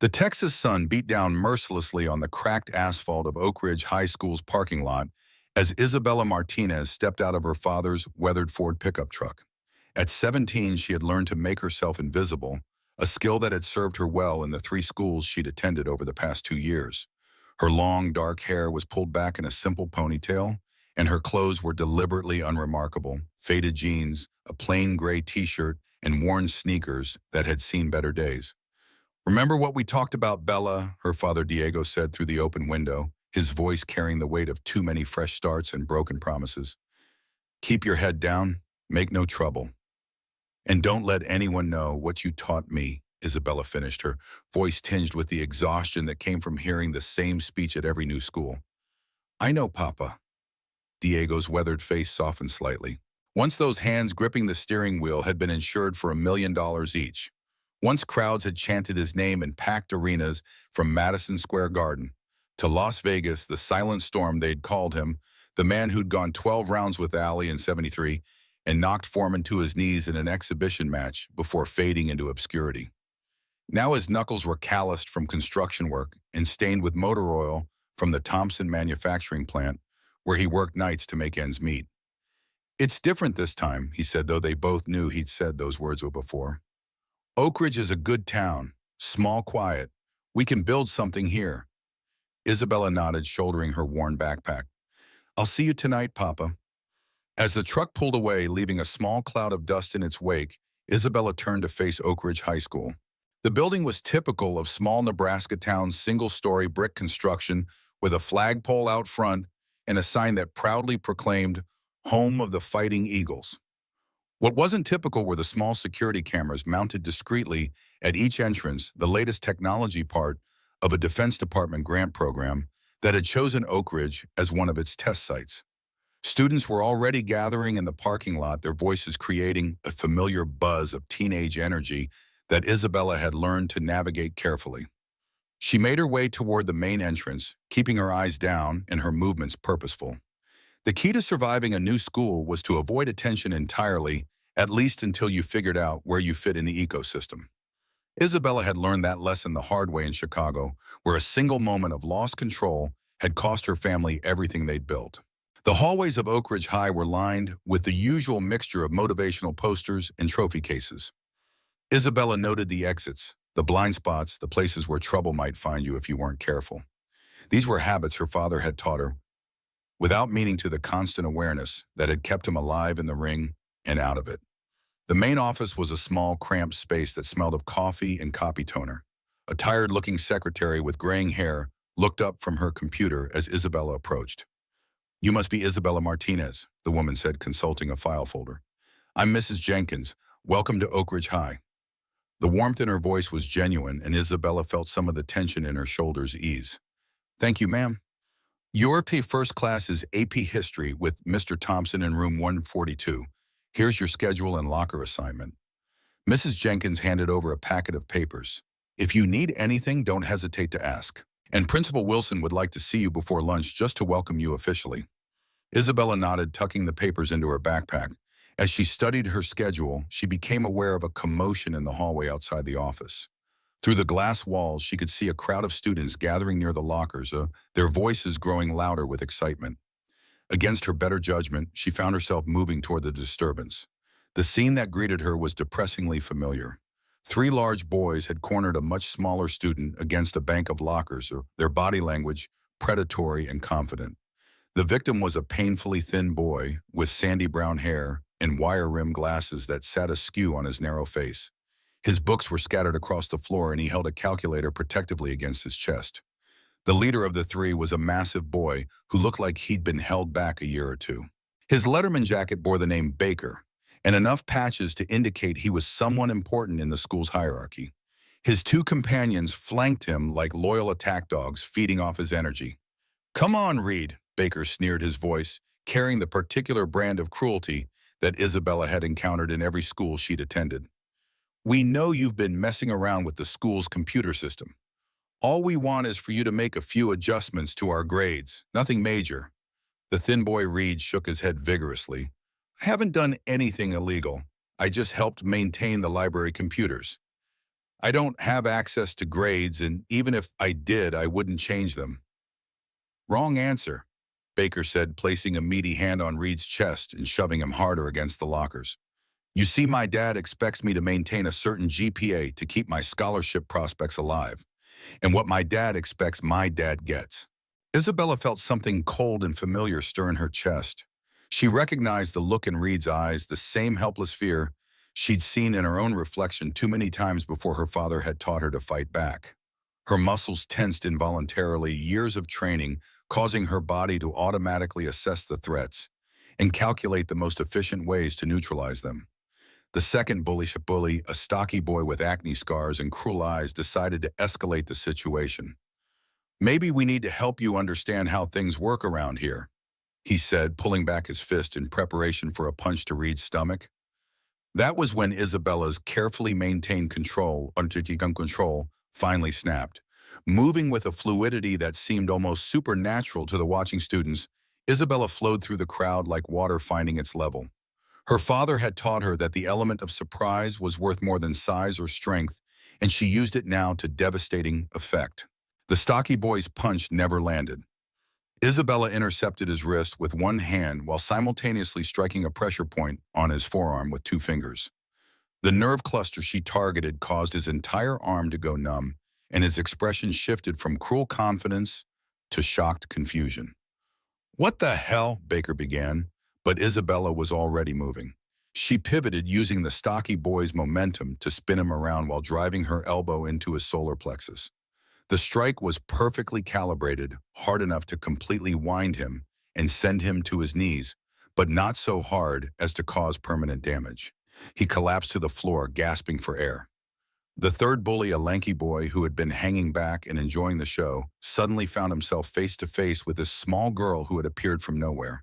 The Texas sun beat down mercilessly on the cracked asphalt of Oak Ridge High School's parking lot as Isabella Martinez stepped out of her father's weathered Ford pickup truck. At 17, she had learned to make herself invisible, a skill that had served her well in the three schools she'd attended over the past 2 years. Her long, dark hair was pulled back in a simple ponytail, and her clothes were deliberately unremarkable: faded jeans, a plain gray t-shirt, and worn sneakers that had seen better days. "Remember what we talked about, Bella?" her father Diego said through the open window, his voice carrying the weight of too many fresh starts and broken promises. "Keep your head down, make no trouble, and don't let anyone know what you taught me," Isabella finished, her voice tinged with the exhaustion that came from hearing the same speech at every new school. "I know, Papa." Diego's weathered face softened slightly. Once those hands gripping the steering wheel had been insured for $1 million each. Once crowds had chanted his name in packed arenas from Madison Square Garden to Las Vegas, the silent storm they'd called him, the man who'd gone 12 rounds with Allie in '73 and knocked Foreman to his knees in an exhibition match before fading into obscurity. Now his knuckles were calloused from construction work and stained with motor oil from the Thompson manufacturing plant, where he worked nights to make ends meet. "It's different this time," he said, though they both knew he'd said those words before. "Oak Ridge is a good town, small, quiet. We can build something here." Isabella nodded, shouldering her worn backpack. "I'll see you tonight, Papa." As the truck pulled away, leaving a small cloud of dust in its wake, Isabella turned to face Oak Ridge High School. The building was typical of small Nebraska town's single-story brick construction with a flagpole out front and a sign that proudly proclaimed, "Home of the Fighting Eagles." What wasn't typical were the small security cameras mounted discreetly at each entrance, the latest technology part of a Defense Department grant program that had chosen Oak Ridge as one of its test sites. Students were already gathering in the parking lot, their voices creating a familiar buzz of teenage energy that Isabella had learned to navigate carefully. She made her way toward the main entrance, keeping her eyes down and her movements purposeful. The key to surviving a new school was to avoid attention entirely, at least until you figured out where you fit in the ecosystem. Isabella had learned that lesson the hard way in Chicago, where a single moment of lost control had cost her family everything they'd built. The hallways of Oak Ridge High were lined with the usual mixture of motivational posters and trophy cases. Isabella noted the exits, the blind spots, the places where trouble might find you if you weren't careful. These were habits her father had taught her, without meaning, to the constant awareness that had kept him alive in the ring and out of it. The main office was a small, cramped space that smelled of coffee and copy toner. A tired-looking secretary with graying hair looked up from her computer as Isabella approached. "You must be Isabella Martinez," the woman said, consulting a file folder. "I'm Mrs. Jenkins. Welcome to Oak Ridge High." The warmth in her voice was genuine, and Isabella felt some of the tension in her shoulders ease. "Thank you, ma'am. Your first class is AP History with Mr. Thompson in room 142. Here's your schedule and locker assignment." Mrs. Jenkins handed over a packet of papers. "If you need anything, don't hesitate to ask. And Principal Wilson would like to see you before lunch just to welcome you officially." Isabella nodded, tucking the papers into her backpack. As she studied her schedule, she became aware of a commotion in the hallway outside the office. Through the glass walls, she could see a crowd of students gathering near the lockers, their voices growing louder with excitement. Against her better judgment, she found herself moving toward the disturbance. The scene that greeted her was depressingly familiar. Three large boys had cornered a much smaller student against a bank of lockers, their body language predatory and confident. The victim was a painfully thin boy with sandy brown hair and wire-rimmed glasses that sat askew on his narrow face. His books were scattered across the floor, and he held a calculator protectively against his chest. The leader of the three was a massive boy who looked like he'd been held back a year or two. His Letterman jacket bore the name Baker, and enough patches to indicate he was someone important in the school's hierarchy. His two companions flanked him like loyal attack dogs, feeding off his energy. "Come on, Reed," Baker sneered, his voice carrying the particular brand of cruelty that Isabella had encountered in every school she'd attended. "We know you've been messing around with the school's computer system. All we want is for you to make a few adjustments to our grades, nothing major." The thin boy Reed shook his head vigorously. "I haven't done anything illegal. I just helped maintain the library computers. I don't have access to grades, and even if I did, I wouldn't change them. Wrong answer, Baker said, placing a meaty hand on Reed's chest and shoving him harder against the lockers. You see, my dad expects me to maintain a certain GPA to keep my scholarship prospects alive. And what my dad expects, my dad gets. Isabella felt something cold and familiar stir in her chest. She recognized the look in Reed's eyes, the same helpless fear she'd seen in her own reflection too many times before her father had taught her to fight back. Her muscles tensed involuntarily, years of training causing her body to automatically assess the threats and calculate the most efficient ways to neutralize them. The second bully, a stocky boy with acne scars and cruel eyes, decided to escalate the situation. Maybe we need to help you understand how things work around here, he said, pulling back his fist in preparation for a punch to Reed's stomach. That was when Isabella's carefully maintained control finally snapped. Moving with a fluidity that seemed almost supernatural to the watching students, Isabella flowed through the crowd like water finding its level. Her father had taught her that the element of surprise was worth more than size or strength, and she used it now to devastating effect. The stocky boy's punch never landed. Isabella intercepted his wrist with one hand while simultaneously striking a pressure point on his forearm with two fingers. The nerve cluster she targeted caused his entire arm to go numb, and his expression shifted from cruel confidence to shocked confusion. What the hell? Baker began, but Isabella was already moving. She pivoted, using the stocky boy's momentum to spin him around while driving her elbow into his solar plexus. The strike was perfectly calibrated, hard enough to completely wind him and send him to his knees, but not so hard as to cause permanent damage. He collapsed to the floor, gasping for air. The third bully, a lanky boy who had been hanging back and enjoying the show, suddenly found himself face to face with this small girl who had appeared from nowhere.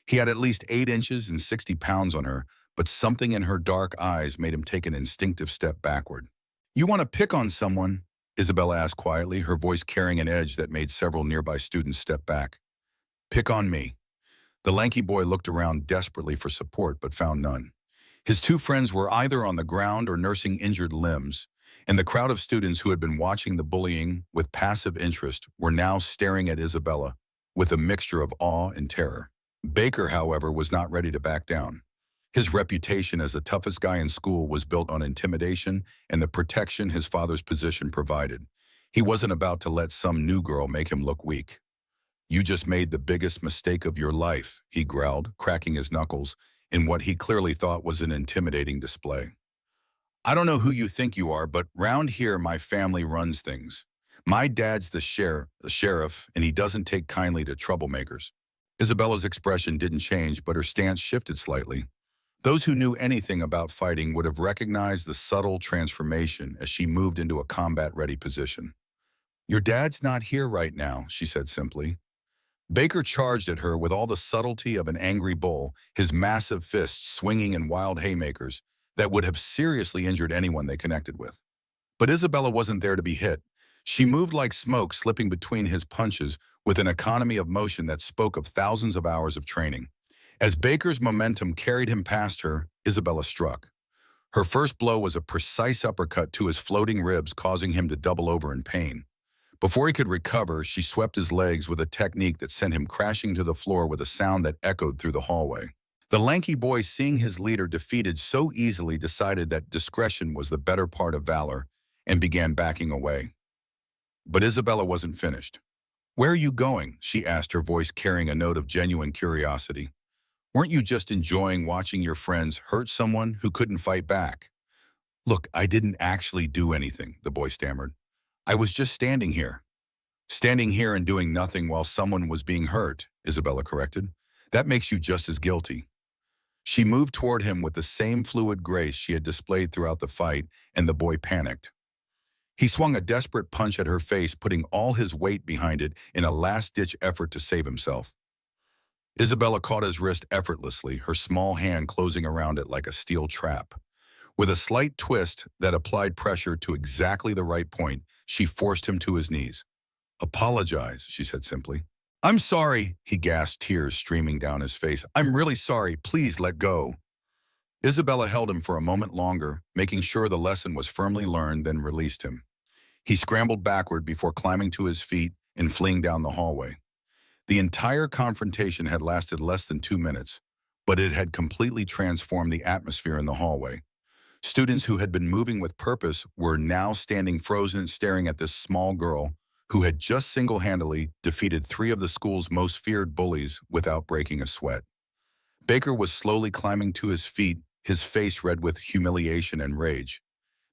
He had at least 8 inches and 60 pounds on her, but something in her dark eyes made him take an instinctive step backward. You want to pick on someone? Isabella asked quietly, her voice carrying an edge that made several nearby students step back. Pick on me. The lanky boy looked around desperately for support but found none. His two friends were either on the ground or nursing injured limbs, and the crowd of students who had been watching the bullying with passive interest were now staring at Isabella with a mixture of awe and terror. Baker, however, was not ready to back down. His reputation as the toughest guy in school was built on intimidation and the protection his father's position provided. He wasn't about to let some new girl make him look weak. You just made the biggest mistake of your life, he growled, cracking his knuckles in what he clearly thought was an intimidating display. I don't know who you think you are, but round here my family runs things. My dad's the sheriff, and he doesn't take kindly to troublemakers. Isabella's expression didn't change, but her stance shifted slightly. Those who knew anything about fighting would have recognized the subtle transformation as she moved into a combat-ready position. Your dad's not here right now, she said simply. Baker charged at her with all the subtlety of an angry bull, his massive fists swinging in wild haymakers that would have seriously injured anyone they connected with. But Isabella wasn't there to be hit. She moved like smoke, slipping between his punches with an economy of motion that spoke of thousands of hours of training. As Baker's momentum carried him past her, Isabella struck. Her first blow was a precise uppercut to his floating ribs, causing him to double over in pain. Before he could recover, she swept his legs with a technique that sent him crashing to the floor with a sound that echoed through the hallway. The lanky boy, seeing his leader defeated so easily, decided that discretion was the better part of valor and began backing away. But Isabella wasn't finished. Where are you going? She asked, her voice carrying a note of genuine curiosity. Weren't you just enjoying watching your friends hurt someone who couldn't fight back? Look, I didn't actually do anything, the boy stammered. I was just standing here. Standing here and doing nothing while someone was being hurt, Isabella corrected. That makes you just as guilty. She moved toward him with the same fluid grace she had displayed throughout the fight, and the boy panicked. He swung a desperate punch at her face, putting all his weight behind it in a last-ditch effort to save himself. Isabella caught his wrist effortlessly, her small hand closing around it like a steel trap. With a slight twist that applied pressure to exactly the right point, she forced him to his knees. Apologize, she said simply. I'm sorry, he gasped, tears streaming down his face. I'm really sorry. Please let go. Isabella held him for a moment longer, making sure the lesson was firmly learned, then released him. He scrambled backward before climbing to his feet and fleeing down the hallway. The entire confrontation had lasted less than 2 minutes, but it had completely transformed the atmosphere in the hallway. Students who had been moving with purpose were now standing frozen, staring at this small girl who had just single-handedly defeated three of the school's most feared bullies without breaking a sweat. Baker was slowly climbing to his feet, his face red with humiliation and rage.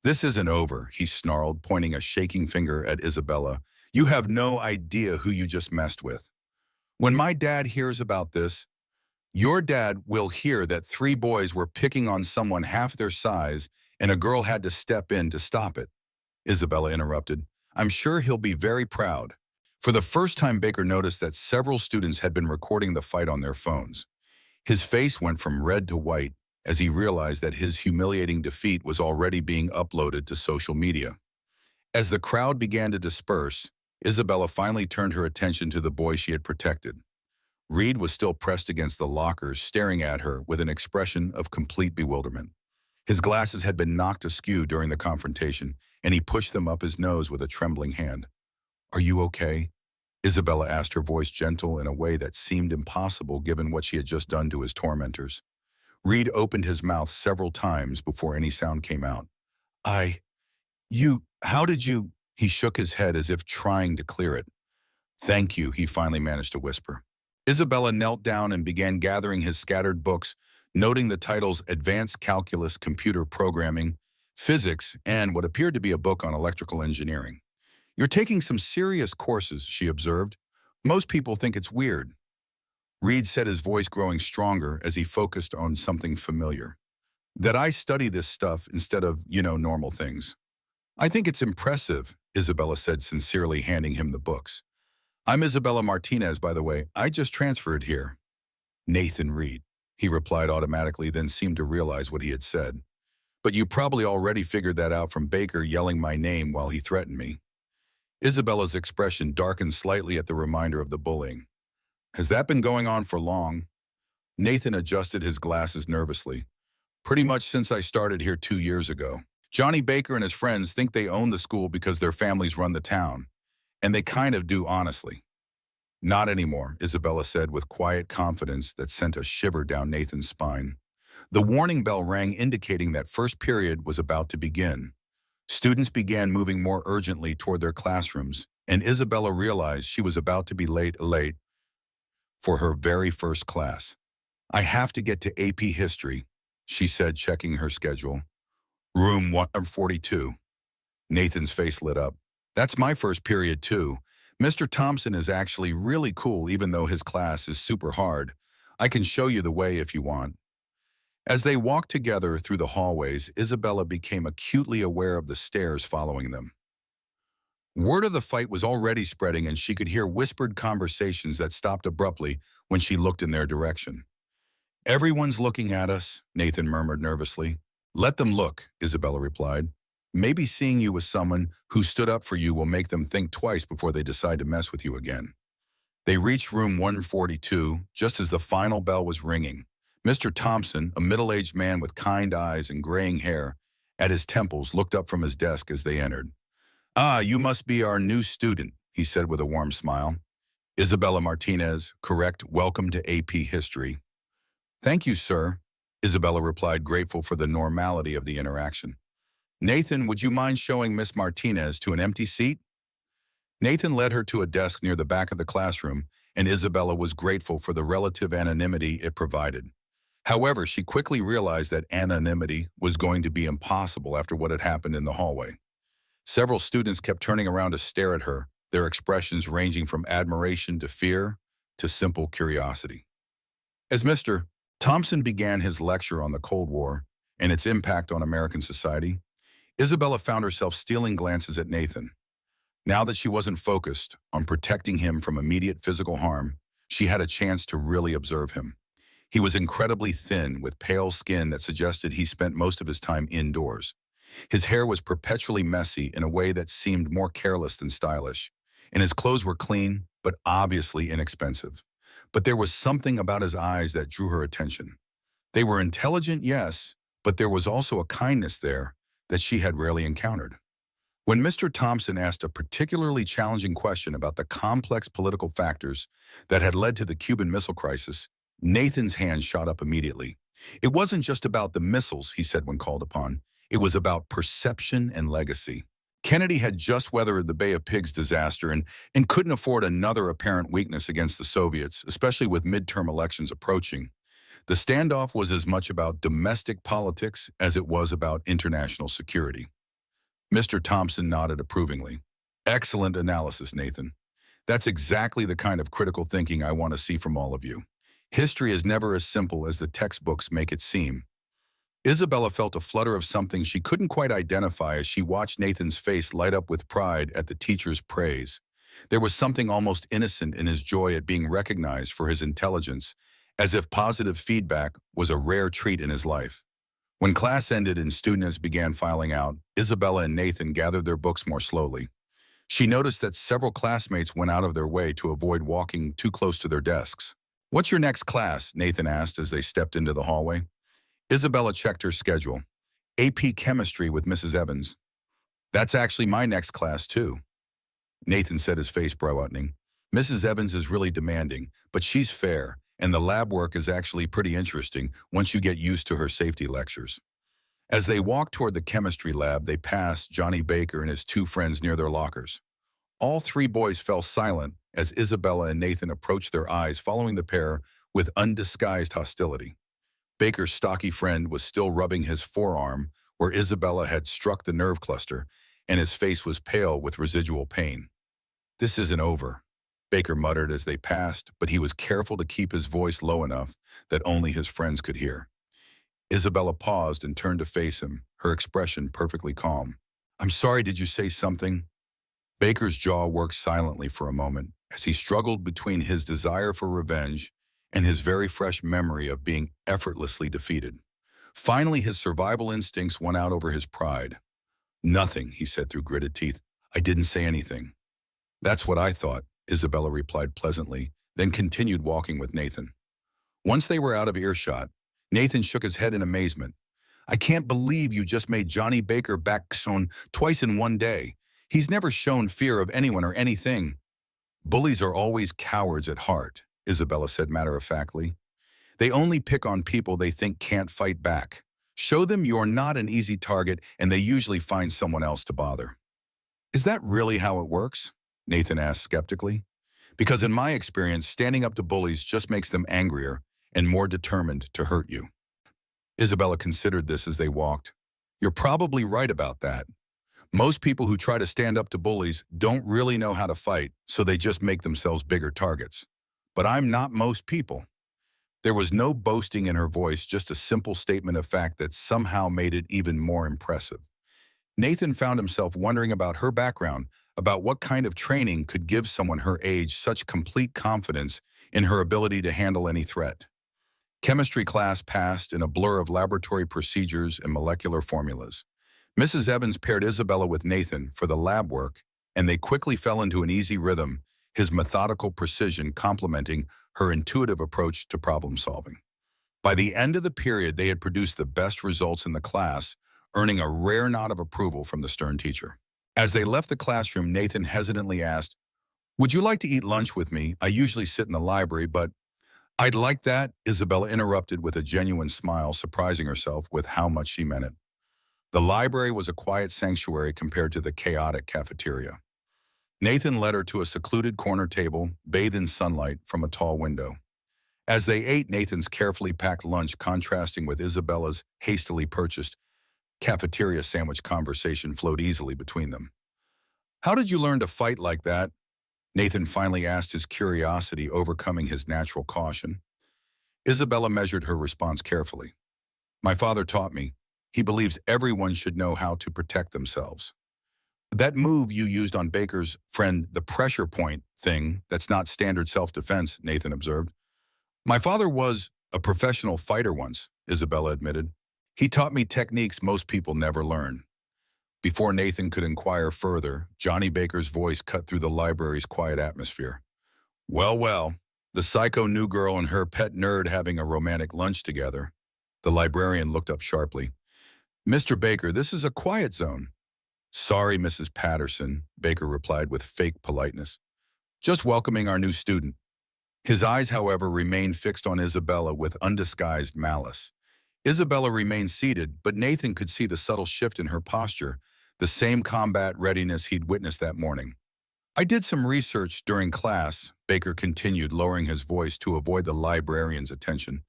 "This isn't over," he snarled, pointing a shaking finger at Isabella. "You have no idea who you just messed with. When my dad hears about this, your dad will hear that three boys were picking on someone half their size and a girl had to step in to stop it." Isabella interrupted. "I'm sure he'll be very proud." For the first time, Baker noticed that several students had been recording the fight on their phones. His face went from red to white as he realized that his humiliating defeat was already being uploaded to social media. As the crowd began to disperse, Isabella finally turned her attention to the boy she had protected. Reed was still pressed against the lockers, staring at her with an expression of complete bewilderment. His glasses had been knocked askew during the confrontation, and he pushed them up his nose with a trembling hand. "Are you okay?" Isabella asked, her voice gentle in a way that seemed impossible given what she had just done to his tormentors. Reed opened his mouth several times before any sound came out. How did you?" He shook his head as if trying to clear it. "Thank you," he finally managed to whisper. Isabella knelt down and began gathering his scattered books, noting the titles Advanced Calculus, Computer Programming, Physics, and what appeared to be a book on electrical engineering. "You're taking some serious courses," she observed. "Most people think it's weird." Reed said, his voice growing stronger as he focused on something familiar. "That I study this stuff instead of, normal things." "I think it's impressive," Isabella said, sincerely handing him the books. "I'm Isabella Martinez, by the way. I just transferred here." "Nathan Reed," he replied automatically, then seemed to realize what he had said. "But you probably already figured that out from Baker yelling my name while he threatened me." Isabella's expression darkened slightly at the reminder of the bullying. "Has that been going on for long?" Nathan adjusted his glasses nervously. "Pretty much since I started here 2 years ago. Johnny Baker and his friends think they own the school because their families run the town. And they kind of do, honestly." "Not anymore," Isabella said with quiet confidence that sent a shiver down Nathan's spine. The warning bell rang, indicating that first period was about to begin. Students began moving more urgently toward their classrooms, and Isabella realized she was about to be late for her very first class. "I have to get to AP History," she said, checking her schedule. "Room 142. Nathan's face lit up. "That's my first period, too. Mr. Thompson is actually really cool, even though his class is super hard. I can show you the way if you want." As they walked together through the hallways, Isabella became acutely aware of the stares following them. Word of the fight was already spreading, and she could hear whispered conversations that stopped abruptly when she looked in their direction. "Everyone's looking at us," Nathan murmured nervously. "Let them look," Isabella replied. "Maybe seeing you with someone who stood up for you will make them think twice before they decide to mess with you again." They reached room 142 just as the final bell was ringing. Mr. Thompson, a middle-aged man with kind eyes and graying hair at his temples, looked up from his desk as they entered. "Ah, you must be our new student," he said with a warm smile. "Isabella Martinez, correct. Welcome to AP History." "Thank you, sir," Isabella replied, grateful for the normality of the interaction. "Nathan, would you mind showing Miss Martinez to an empty seat?" Nathan led her to a desk near the back of the classroom, and Isabella was grateful for the relative anonymity it provided. However, she quickly realized that anonymity was going to be impossible after what had happened in the hallway. Several students kept turning around to stare at her, their expressions ranging from admiration to fear to simple curiosity. As Mr. Thompson began his lecture on the Cold War and its impact on American society, Isabella found herself stealing glances at Nathan. Now that she wasn't focused on protecting him from immediate physical harm, she had a chance to really observe him. He was incredibly thin, with pale skin that suggested he spent most of his time indoors. His hair was perpetually messy in a way that seemed more careless than stylish, and his clothes were clean, but obviously inexpensive. But there was something about his eyes that drew her attention. They were intelligent, yes, but there was also a kindness there that she had rarely encountered. When Mr. Thompson asked a particularly challenging question about the complex political factors that had led to the Cuban Missile Crisis, Nathan's hand shot up immediately. It wasn't just about the missiles, he said when called upon. It was about perception and legacy. Kennedy had just weathered the Bay of Pigs disaster and couldn't afford another apparent weakness against the Soviets, especially with midterm elections approaching. The standoff was as much about domestic politics as it was about international security. Mr. Thompson nodded approvingly. Excellent analysis, Nathan. That's exactly the kind of critical thinking I want to see from all of you. History is never as simple as the textbooks make it seem. Isabella felt a flutter of something she couldn't quite identify as she watched Nathan's face light up with pride at the teacher's praise. There was something almost innocent in his joy at being recognized for his intelligence, as if positive feedback was a rare treat in his life. When class ended and students began filing out, Isabella and Nathan gathered their books more slowly. She noticed that several classmates went out of their way to avoid walking too close to their desks. "What's your next class?" Nathan asked as they stepped into the hallway. Isabella checked her schedule. "AP Chemistry with Mrs. Evans." "That's actually my next class, too," Nathan said, his face brightening. "Mrs. Evans is really demanding, but she's fair, and the lab work is actually pretty interesting once you get used to her safety lectures." As they walked toward the chemistry lab, they passed Johnny Baker and his two friends near their lockers. All three boys fell silent as Isabella and Nathan approached, their eyes following the pair with undisguised hostility. Baker's stocky friend was still rubbing his forearm where Isabella had struck the nerve cluster, and his face was pale with residual pain. "This isn't over," Baker muttered as they passed, but he was careful to keep his voice low enough that only his friends could hear. Isabella paused and turned to face him, her expression perfectly calm. "I'm sorry, did you say something?" Baker's jaw worked silently for a moment as he struggled between his desire for revenge and his very fresh memory of being effortlessly defeated. Finally, his survival instincts won out over his pride. "Nothing," he said through gritted teeth. "I didn't say anything." "That's what I thought," Isabella replied pleasantly, then continued walking with Nathan. Once they were out of earshot, Nathan shook his head in amazement. "I can't believe you just made Johnny Baker back shown twice in one day. He's never shown fear of anyone or anything." "Bullies are always cowards at heart," Isabella said matter-of-factly. "They only pick on people they think can't fight back. Show them you're not an easy target and they usually find someone else to bother." "Is that really how it works?" Nathan asked skeptically. "Because in my experience, standing up to bullies just makes them angrier and more determined to hurt you." Isabella considered this as they walked. "You're probably right about that. Most people who try to stand up to bullies don't really know how to fight, so they just make themselves bigger targets. But I'm not most people." There was no boasting in her voice, just a simple statement of fact that somehow made it even more impressive. Nathan found himself wondering about her background, about what kind of training could give someone her age such complete confidence in her ability to handle any threat. Chemistry class passed in a blur of laboratory procedures and molecular formulas. Mrs. Evans paired Isabella with Nathan for the lab work, and they quickly fell into an easy rhythm, his methodical precision complementing her intuitive approach to problem solving. By the end of the period, they had produced the best results in the class, earning a rare nod of approval from the stern teacher. As they left the classroom, Nathan hesitantly asked, "Would you like to eat lunch with me? I usually sit in the library, but—" "I'd like that," Isabella interrupted with a genuine smile, surprising herself with how much she meant it. The library was a quiet sanctuary compared to the chaotic cafeteria. Nathan led her to a secluded corner table, bathed in sunlight from a tall window. As they ate Nathan's carefully packed lunch contrasting with Isabella's hastily purchased cafeteria sandwich, conversation flowed easily between them. "How did you learn to fight like that?" Nathan finally asked, his curiosity overcoming his natural caution. Isabella measured her response carefully. "My father taught me. He believes everyone should know how to protect themselves." "That move you used on Baker's friend, the pressure point thing, that's not standard self-defense," Nathan observed. "My father was a professional fighter once," Isabella admitted. "He taught me techniques most people never learn." Before Nathan could inquire further, Johnny Baker's voice cut through the library's quiet atmosphere. "Well, well, the psycho new girl and her pet nerd having a romantic lunch together." The librarian looked up sharply. Mr. Baker, this is a quiet zone. Sorry, Mrs. Patterson, Baker replied with fake politeness. Just welcoming our new student. His eyes, however, remained fixed on Isabella with undisguised malice. Isabella remained seated, but Nathan could see the subtle shift in her posture, the same combat readiness he'd witnessed that morning. I did some research during class, Baker continued, lowering his voice to avoid the librarian's attention.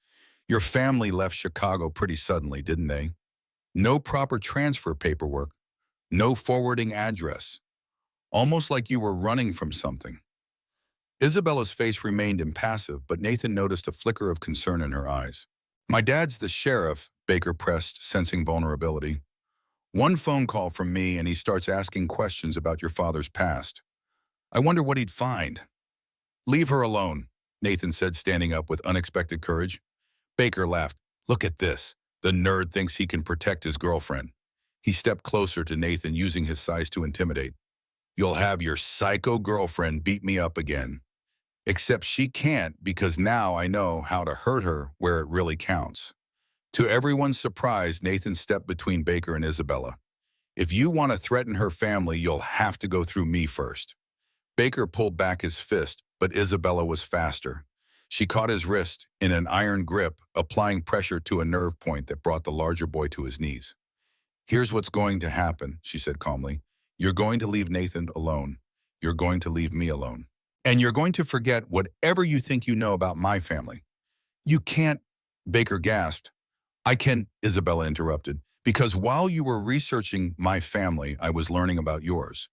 Your family left Chicago pretty suddenly, didn't they? No proper transfer paperwork, no forwarding address. Almost like you were running from something. Isabella's face remained impassive, but Nathan noticed a flicker of concern in her eyes. My dad's the sheriff, Baker pressed, sensing vulnerability. One phone call from me and he starts asking questions about your father's past. I wonder what he'd find. Leave her alone, Nathan said, standing up with unexpected courage. Baker laughed. Look at this. The nerd thinks he can protect his girlfriend. He stepped closer to Nathan, using his size to intimidate. You'll have your psycho girlfriend beat me up again. Except she can't, because now I know how to hurt her where it really counts. To everyone's surprise, Nathan stepped between Baker and Isabella. If you want to threaten her family, you'll have to go through me first. Baker pulled back his fist, but Isabella was faster. She caught his wrist in an iron grip, applying pressure to a nerve point that brought the larger boy to his knees. Here's what's going to happen, she said calmly. You're going to leave Nathan alone. You're going to leave me alone. And you're going to forget whatever you think you know about my family. You can't, Baker gasped. I can, Isabella interrupted, because while you were researching my family, I was learning about yours.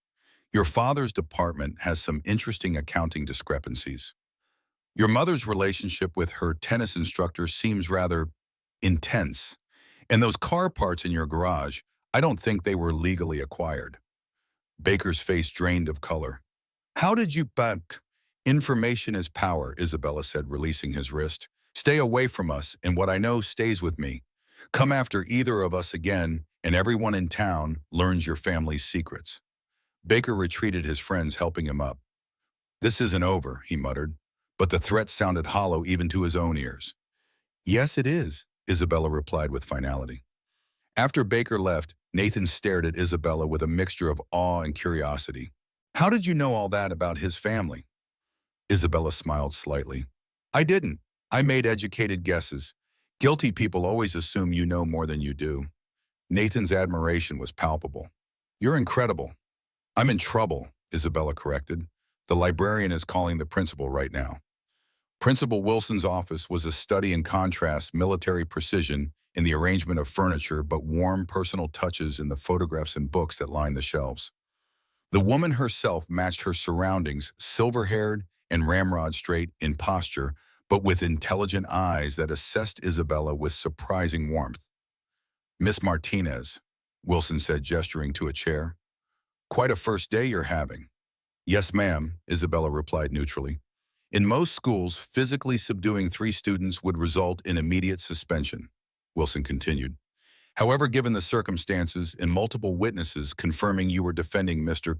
Your father's department has some interesting accounting discrepancies. Your mother's relationship with her tennis instructor seems rather intense. And those car parts in your garage, I don't think they were legally acquired. Baker's face drained of color. How did you back? Information is power, Isabella said, releasing his wrist. Stay away from us, and what I know stays with me. Come after either of us again, and everyone in town learns your family's secrets. Baker retreated, his friends helping him up. This isn't over, he muttered, but the threat sounded hollow even to his own ears. Yes, it is, Isabella replied with finality. After Baker left, Nathan stared at Isabella with a mixture of awe and curiosity. How did you know all that about his family? Isabella smiled slightly. I didn't. I made educated guesses. Guilty people always assume you know more than you do. Nathan's admiration was palpable. You're incredible. I'm in trouble, Isabella corrected. The librarian is calling the principal right now. Principal Wilson's office was a study in contrast, military precision in the arrangement of furniture, but warm personal touches in the photographs and books that lined the shelves. The woman herself matched her surroundings, silver-haired and ramrod-straight in posture, but with intelligent eyes that assessed Isabella with surprising warmth. Miss Martinez, Wilson said, gesturing to a chair. Quite a first day you're having. Yes, ma'am, Isabella replied neutrally. In most schools, physically subduing 3 students would result in immediate suspension, Wilson continued. However, given the circumstances and multiple witnesses confirming you were defending Mr.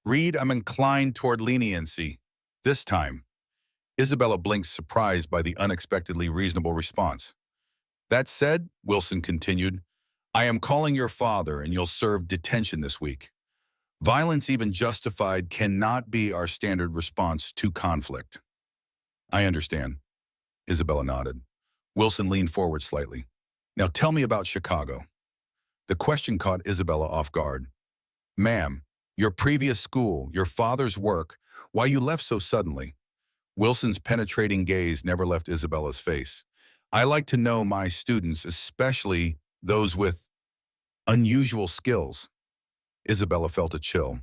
Reed, I'm inclined toward leniency. This time. Isabella blinked, surprised by the unexpectedly reasonable response. That said, Wilson continued, I am calling your father and you'll serve detention this week. Violence, even justified, cannot be our standard response to conflict. I understand. Isabella nodded. Wilson leaned forward slightly. Now tell me about Chicago. The question caught Isabella off guard. Ma'am, your previous school, your father's work, why you left so suddenly? Wilson's penetrating gaze never left Isabella's face. I like to know my students, especially those with unusual skills. Isabella felt a chill.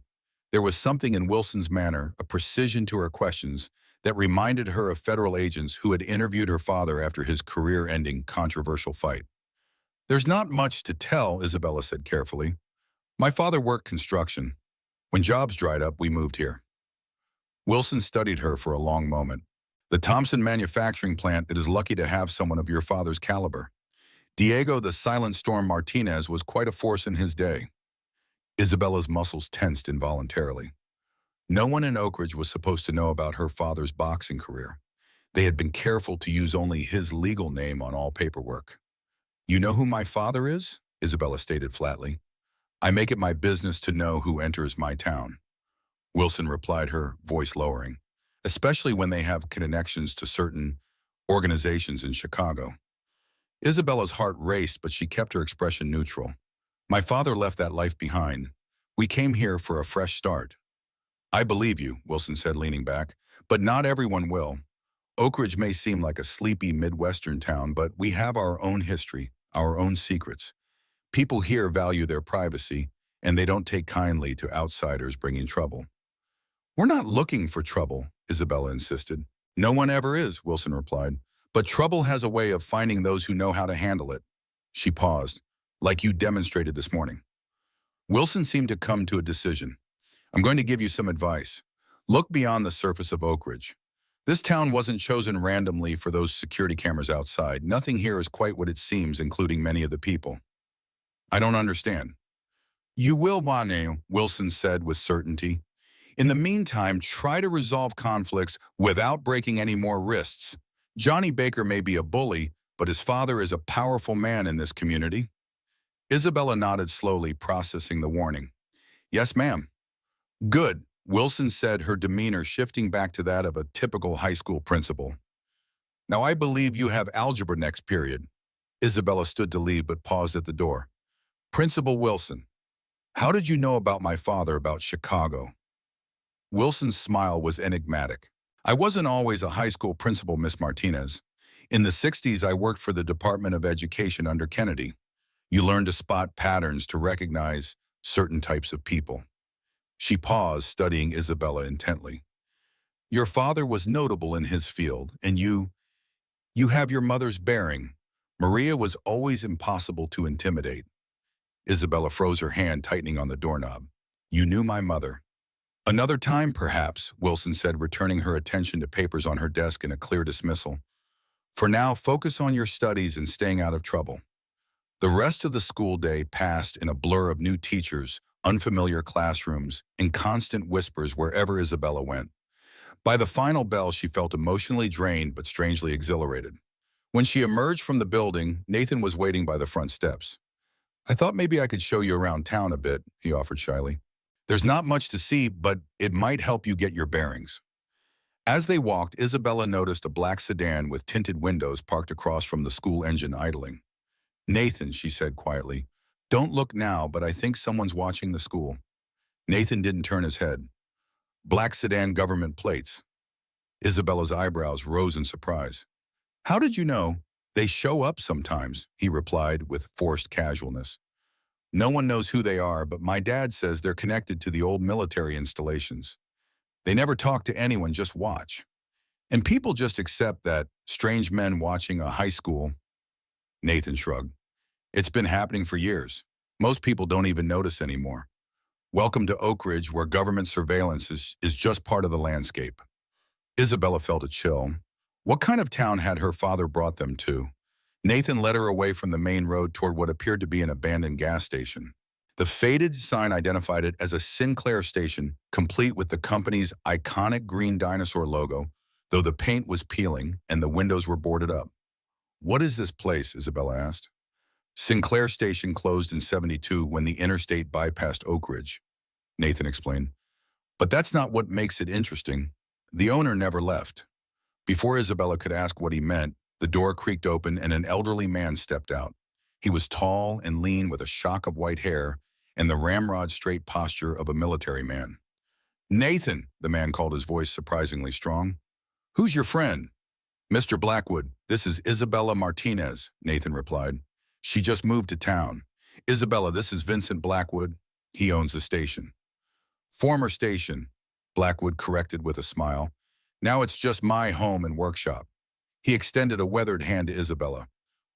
There was something in Wilson's manner, a precision to her questions, that reminded her of federal agents who had interviewed her father after his career-ending controversial fight. There's not much to tell, Isabella said carefully. My father worked construction. When jobs dried up, we moved here. Wilson studied her for a long moment. The Thompson manufacturing plant that is lucky to have someone of your father's caliber. Diego the Silent Storm Martinez was quite a force in his day. Isabella's muscles tensed involuntarily. No one in Oak Ridge was supposed to know about her father's boxing career. They had been careful to use only his legal name on all paperwork. You know who my father is? Isabella stated flatly. I make it my business to know who enters my town. Wilson replied, her voice lowering, especially when they have connections to certain organizations in Chicago. Isabella's heart raced, but she kept her expression neutral. My father left that life behind. We came here for a fresh start. I believe you, Wilson said, leaning back, but not everyone will. Oak Ridge may seem like a sleepy Midwestern town, but we have our own history, our own secrets. People here value their privacy, and they don't take kindly to outsiders bringing trouble. We're not looking for trouble, Isabella insisted. No one ever is, Wilson replied. But trouble has a way of finding those who know how to handle it. She paused, like you demonstrated this morning. Wilson seemed to come to a decision. I'm going to give you some advice. Look beyond the surface of Oak Ridge. This town wasn't chosen randomly for those security cameras outside. Nothing here is quite what it seems, including many of the people. I don't understand. You will, Bonnie, Wilson said with certainty. In the meantime, try to resolve conflicts without breaking any more wrists. Johnny Baker may be a bully, but his father is a powerful man in this community. Isabella nodded slowly, processing the warning. Yes, ma'am. Good, Wilson said, her demeanor shifting back to that of a typical high school principal. Now I believe you have algebra next period. Isabella stood to leave but paused at the door. Principal Wilson, how did you know about my father, about Chicago? Wilson's smile was enigmatic. I wasn't always a high school principal, Miss Martinez. In the 60s, I worked for the Department of Education under Kennedy. You learn to spot patterns, to recognize certain types of people. She paused, studying Isabella intently. Your father was notable in his field, and you have your mother's bearing. Maria was always impossible to intimidate. Isabella froze, her hand tightening on the doorknob. You knew my mother. Another time, perhaps, Wilson said, returning her attention to papers on her desk in a clear dismissal. For now, focus on your studies and staying out of trouble. The rest of the school day passed in a blur of new teachers, unfamiliar classrooms, and constant whispers wherever Isabella went. By the final bell, she felt emotionally drained but strangely exhilarated. When she emerged from the building, Nathan was waiting by the front steps. I thought maybe I could show you around town a bit, he offered shyly. There's not much to see, but it might help you get your bearings. As they walked, Isabella noticed a black sedan with tinted windows parked across from the school engine idling. Nathan, she said quietly, don't look now, but I think someone's watching the school. Nathan didn't turn his head. Black sedan, government plates. Isabella's eyebrows rose in surprise. How did you know? They show up sometimes, he replied with forced casualness. No one knows who they are, but my dad says they're connected to the old military installations. They never talk to anyone, just watch. And people just accept that strange men watching a high school. Nathan shrugged. It's been happening for years. Most people don't even notice anymore. Welcome to Oak Ridge, where government surveillance is just part of the landscape. Isabella felt a chill. What kind of town had her father brought them to? Nathan led her away from the main road toward what appeared to be an abandoned gas station. The faded sign identified it as a Sinclair station, complete with the company's iconic green dinosaur logo, though the paint was peeling and the windows were boarded up. What is this place? Isabella asked. Sinclair Station closed in '72 when the interstate bypassed Oak Ridge, Nathan explained. But that's not what makes it interesting. The owner never left. Before Isabella could ask what he meant, the door creaked open and an elderly man stepped out. He was tall and lean with a shock of white hair and the ramrod straight posture of a military man. Nathan, the man called, his voice surprisingly strong. Who's your friend? Mr. Blackwood, this is Isabella Martinez, Nathan replied. She just moved to town. Isabella, this is Vincent Blackwood. He owns the station. Former station, Blackwood corrected with a smile. Now it's just my home and workshop. He extended a weathered hand to Isabella.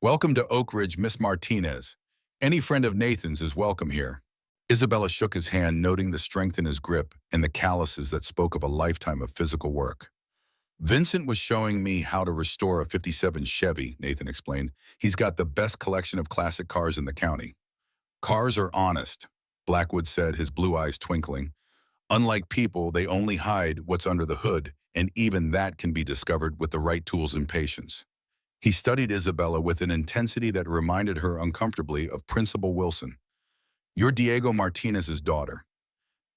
Welcome to Oak Ridge, Miss Martinez. Any friend of Nathan's is welcome here. Isabella shook his hand, noting the strength in his grip and the calluses that spoke of a lifetime of physical work. Vincent was showing me how to restore a '57 Chevy, Nathan explained. He's got the best collection of classic cars in the county. Cars are honest, Blackwood said, his blue eyes twinkling. Unlike people, they only hide what's under the hood, and even that can be discovered with the right tools and patience. He studied Isabella with an intensity that reminded her uncomfortably of Principal Wilson. "You're Diego Martinez's daughter."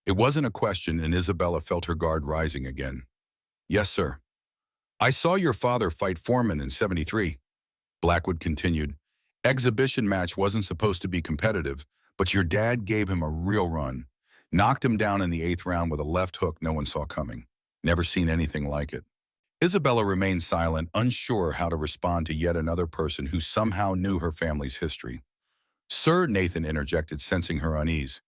It wasn't a question, and Isabella felt her guard rising again. "Yes, sir. I saw your father fight Foreman in '73. Blackwood continued. "Exhibition match wasn't supposed to be competitive, but your dad gave him a real run. Knocked him down in the 8th round with a left hook no one saw coming. Never seen anything like it." Isabella remained silent, unsure how to respond to yet another person who somehow knew her family's history. "Sir," Nathan interjected, sensing her unease.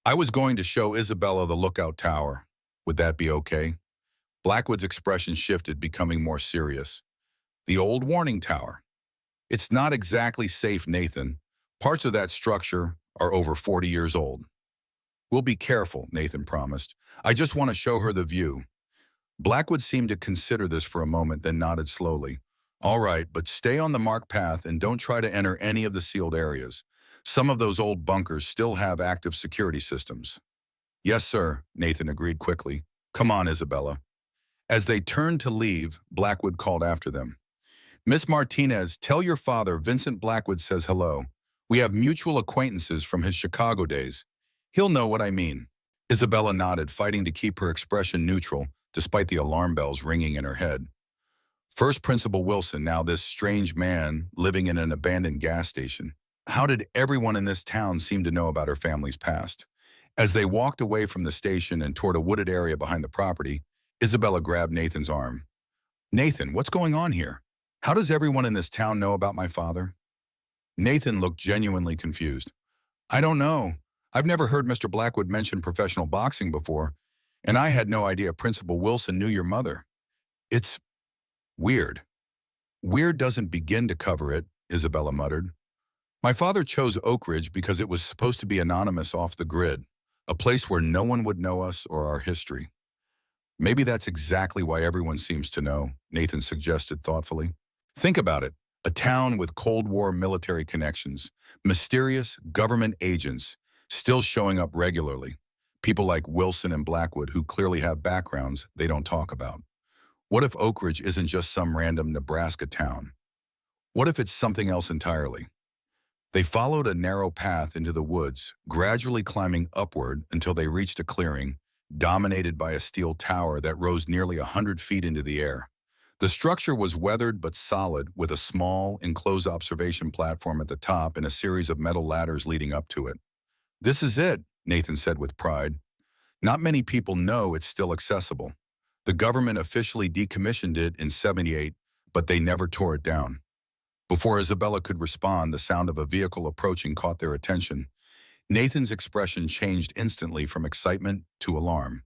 "I was going to show Isabella the lookout tower. Would that be okay?" Blackwood's expression shifted, becoming more serious. "The old warning tower. It's not exactly safe, Nathan. Parts of that structure are over 40 years old." "We'll be careful," Nathan promised. "I just want to show her the view." Blackwood seemed to consider this for a moment, then nodded slowly. "All right, but stay on the marked path and don't try to enter any of the sealed areas. Some of those old bunkers still have active security systems." "Yes, sir," Nathan agreed quickly. "Come on, Isabella." As they turned to leave, Blackwood called after them. "Miss Martinez, tell your father Vincent Blackwood says hello. We have mutual acquaintances from his Chicago days. He'll know what I mean." Isabella nodded, fighting to keep her expression neutral, despite the alarm bells ringing in her head. First Principal Wilson, now this strange man living in an abandoned gas station. How did everyone in this town seem to know about her family's past? As they walked away from the station and toward a wooded area behind the property, Isabella grabbed Nathan's arm. "Nathan, what's going on here? How does everyone in this town know about my father?" Nathan looked genuinely confused. "I don't know. I've never heard Mr. Blackwood mention professional boxing before, and I had no idea Principal Wilson knew your mother. It's weird." "Weird doesn't begin to cover it," Isabella muttered. "My father chose Oak Ridge because it was supposed to be anonymous, off the grid, a place where no one would know us or our history." "Maybe that's exactly why everyone seems to know," Nathan suggested thoughtfully. "Think about it. A town with Cold War military connections, mysterious government agents still showing up regularly, people like Wilson and Blackwood who clearly have backgrounds they don't talk about. What if Oak Ridge isn't just some random Nebraska town? What if it's something else entirely?" They followed a narrow path into the woods, gradually climbing upward until they reached a clearing dominated by a steel tower that rose nearly 100 feet into the air. The structure was weathered but solid, with a small, enclosed observation platform at the top and a series of metal ladders leading up to it. "This is it," Nathan said with pride. "Not many people know it's still accessible. The government officially decommissioned it in '78, but they never tore it down." Before Isabella could respond, the sound of a vehicle approaching caught their attention. Nathan's expression changed instantly from excitement to alarm.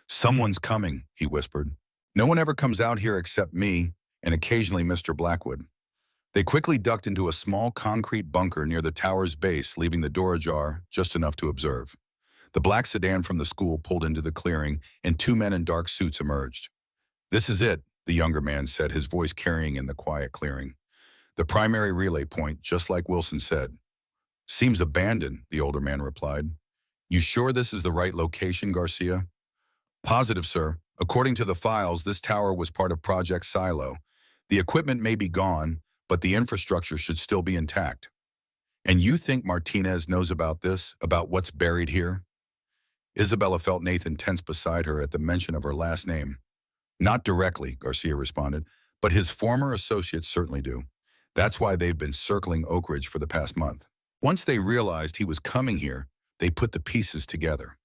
"Someone's coming," he whispered. "No one ever comes out here except me and occasionally Mr. Blackwood." They quickly ducked into a small concrete bunker near the tower's base, leaving the door ajar just enough to observe. The black sedan from the school pulled into the clearing, and two men in dark suits emerged. "This is it," the younger man said, his voice carrying in the quiet clearing. "The primary relay point, just like Wilson said." "Seems abandoned," the older man replied. "You sure this is the right location, Garcia?" "Positive, sir. According to the files, this tower was part of Project Silo. The equipment may be gone, but the infrastructure should still be intact." "And you think Martinez knows about this, about what's buried here?" Isabella felt Nathan tense beside her at the mention of her last name. "Not directly," Garcia responded, "but his former associates certainly do. That's why they've been circling Oak Ridge for the past month. Once they realized he was coming here, they put the pieces together."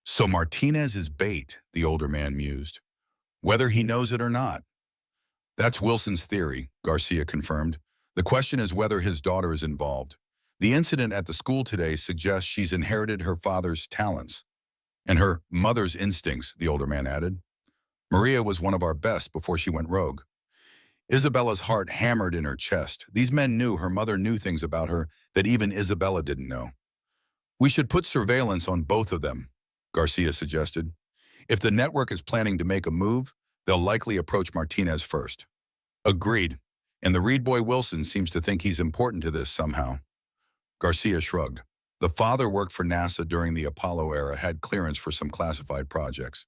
"So Martinez is bait," the older man mused. "Whether he knows it or not." "That's Wilson's theory," Garcia confirmed. "The question is whether his daughter is involved. The incident at the school today suggests she's inherited her father's talents. And her mother's instincts," the older man added. "Maria was one of our best before she went rogue." Isabella's heart hammered in her chest. These men knew her mother knew things about her that even Isabella didn't know. "We should put surveillance on both of them," Garcia suggested. "If the network is planning to make a move, they'll likely approach Martinez first." "Agreed. And the Reed boy Wilson seems to think he's important to this somehow." Garcia shrugged. The father worked for NASA during the Apollo era, had clearance for some classified projects.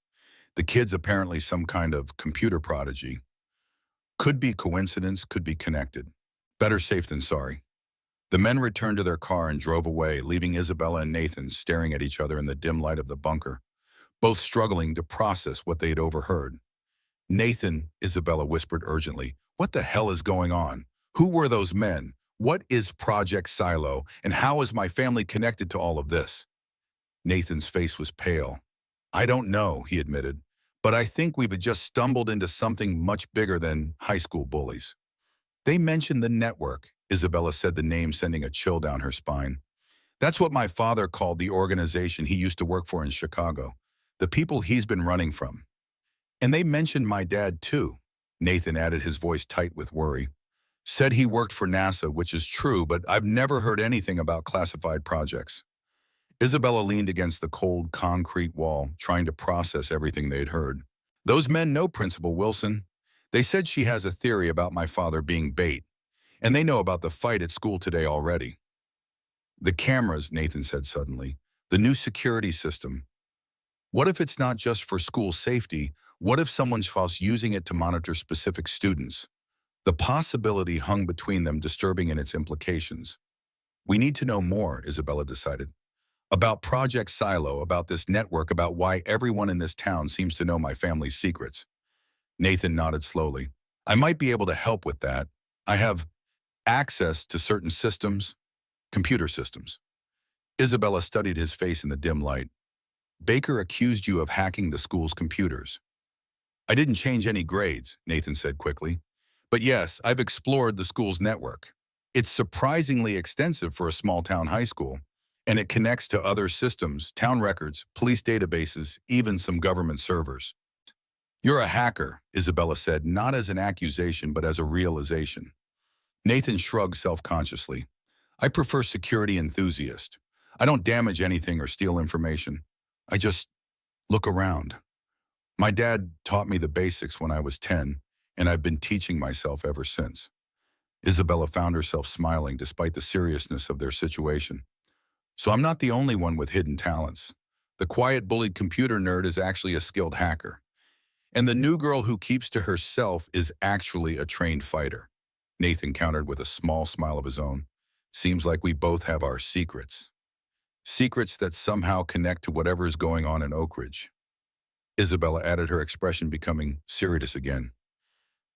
The kid's apparently some kind of computer prodigy. Could be coincidence, could be connected. Better safe than sorry. The men returned to their car and drove away, leaving Isabella and Nathan staring at each other in the dim light of the bunker, both struggling to process what they had overheard. Nathan, Isabella whispered urgently, what the hell is going on? Who were those men? What is Project Silo, and how is my family connected to all of this? Nathan's face was pale. I don't know, he admitted, but I think we've just stumbled into something much bigger than high school bullies. They mentioned the network, Isabella said, the name sending a chill down her spine. That's what my father called the organization he used to work for in Chicago, the people he's been running from. And they mentioned my dad too, Nathan added, his voice tight with worry. Said he worked for NASA, which is true, but I've never heard anything about classified projects. Isabella leaned against the cold concrete wall, trying to process everything they'd heard. Those men know Principal Wilson. They said she has a theory about my father being bait, and they know about the fight at school today already. The cameras, Nathan said suddenly. The new security system. What if it's not just for school safety? What if someone's using it to monitor specific students? The possibility hung between them, disturbing in its implications. We need to know more, Isabella decided. About Project Silo, about this network, about why everyone in this town seems to know my family's secrets. Nathan nodded slowly. I might be able to help with that. I have access to certain systems, computer systems. Isabella studied his face in the dim light. Baker accused you of hacking the school's computers. I didn't change any grades, Nathan said quickly. But yes, I've explored the school's network. It's surprisingly extensive for a small-town high school, and it connects to other systems, town records, police databases, even some government servers. You're a hacker, Isabella said, not as an accusation, but as a realization. Nathan shrugged self-consciously. I prefer security enthusiast. I don't damage anything or steal information. I just look around. My dad taught me the basics when I was 10, and I've been teaching myself ever since. Isabella found herself smiling despite the seriousness of their situation. So I'm not the only one with hidden talents. The quiet, bullied computer nerd is actually a skilled hacker. And the new girl who keeps to herself is actually a trained fighter. Nathan countered with a small smile of his own. Seems like we both have our secrets. Secrets that somehow connect to whatever is going on in Oak Ridge. Isabella added, her expression becoming serious again.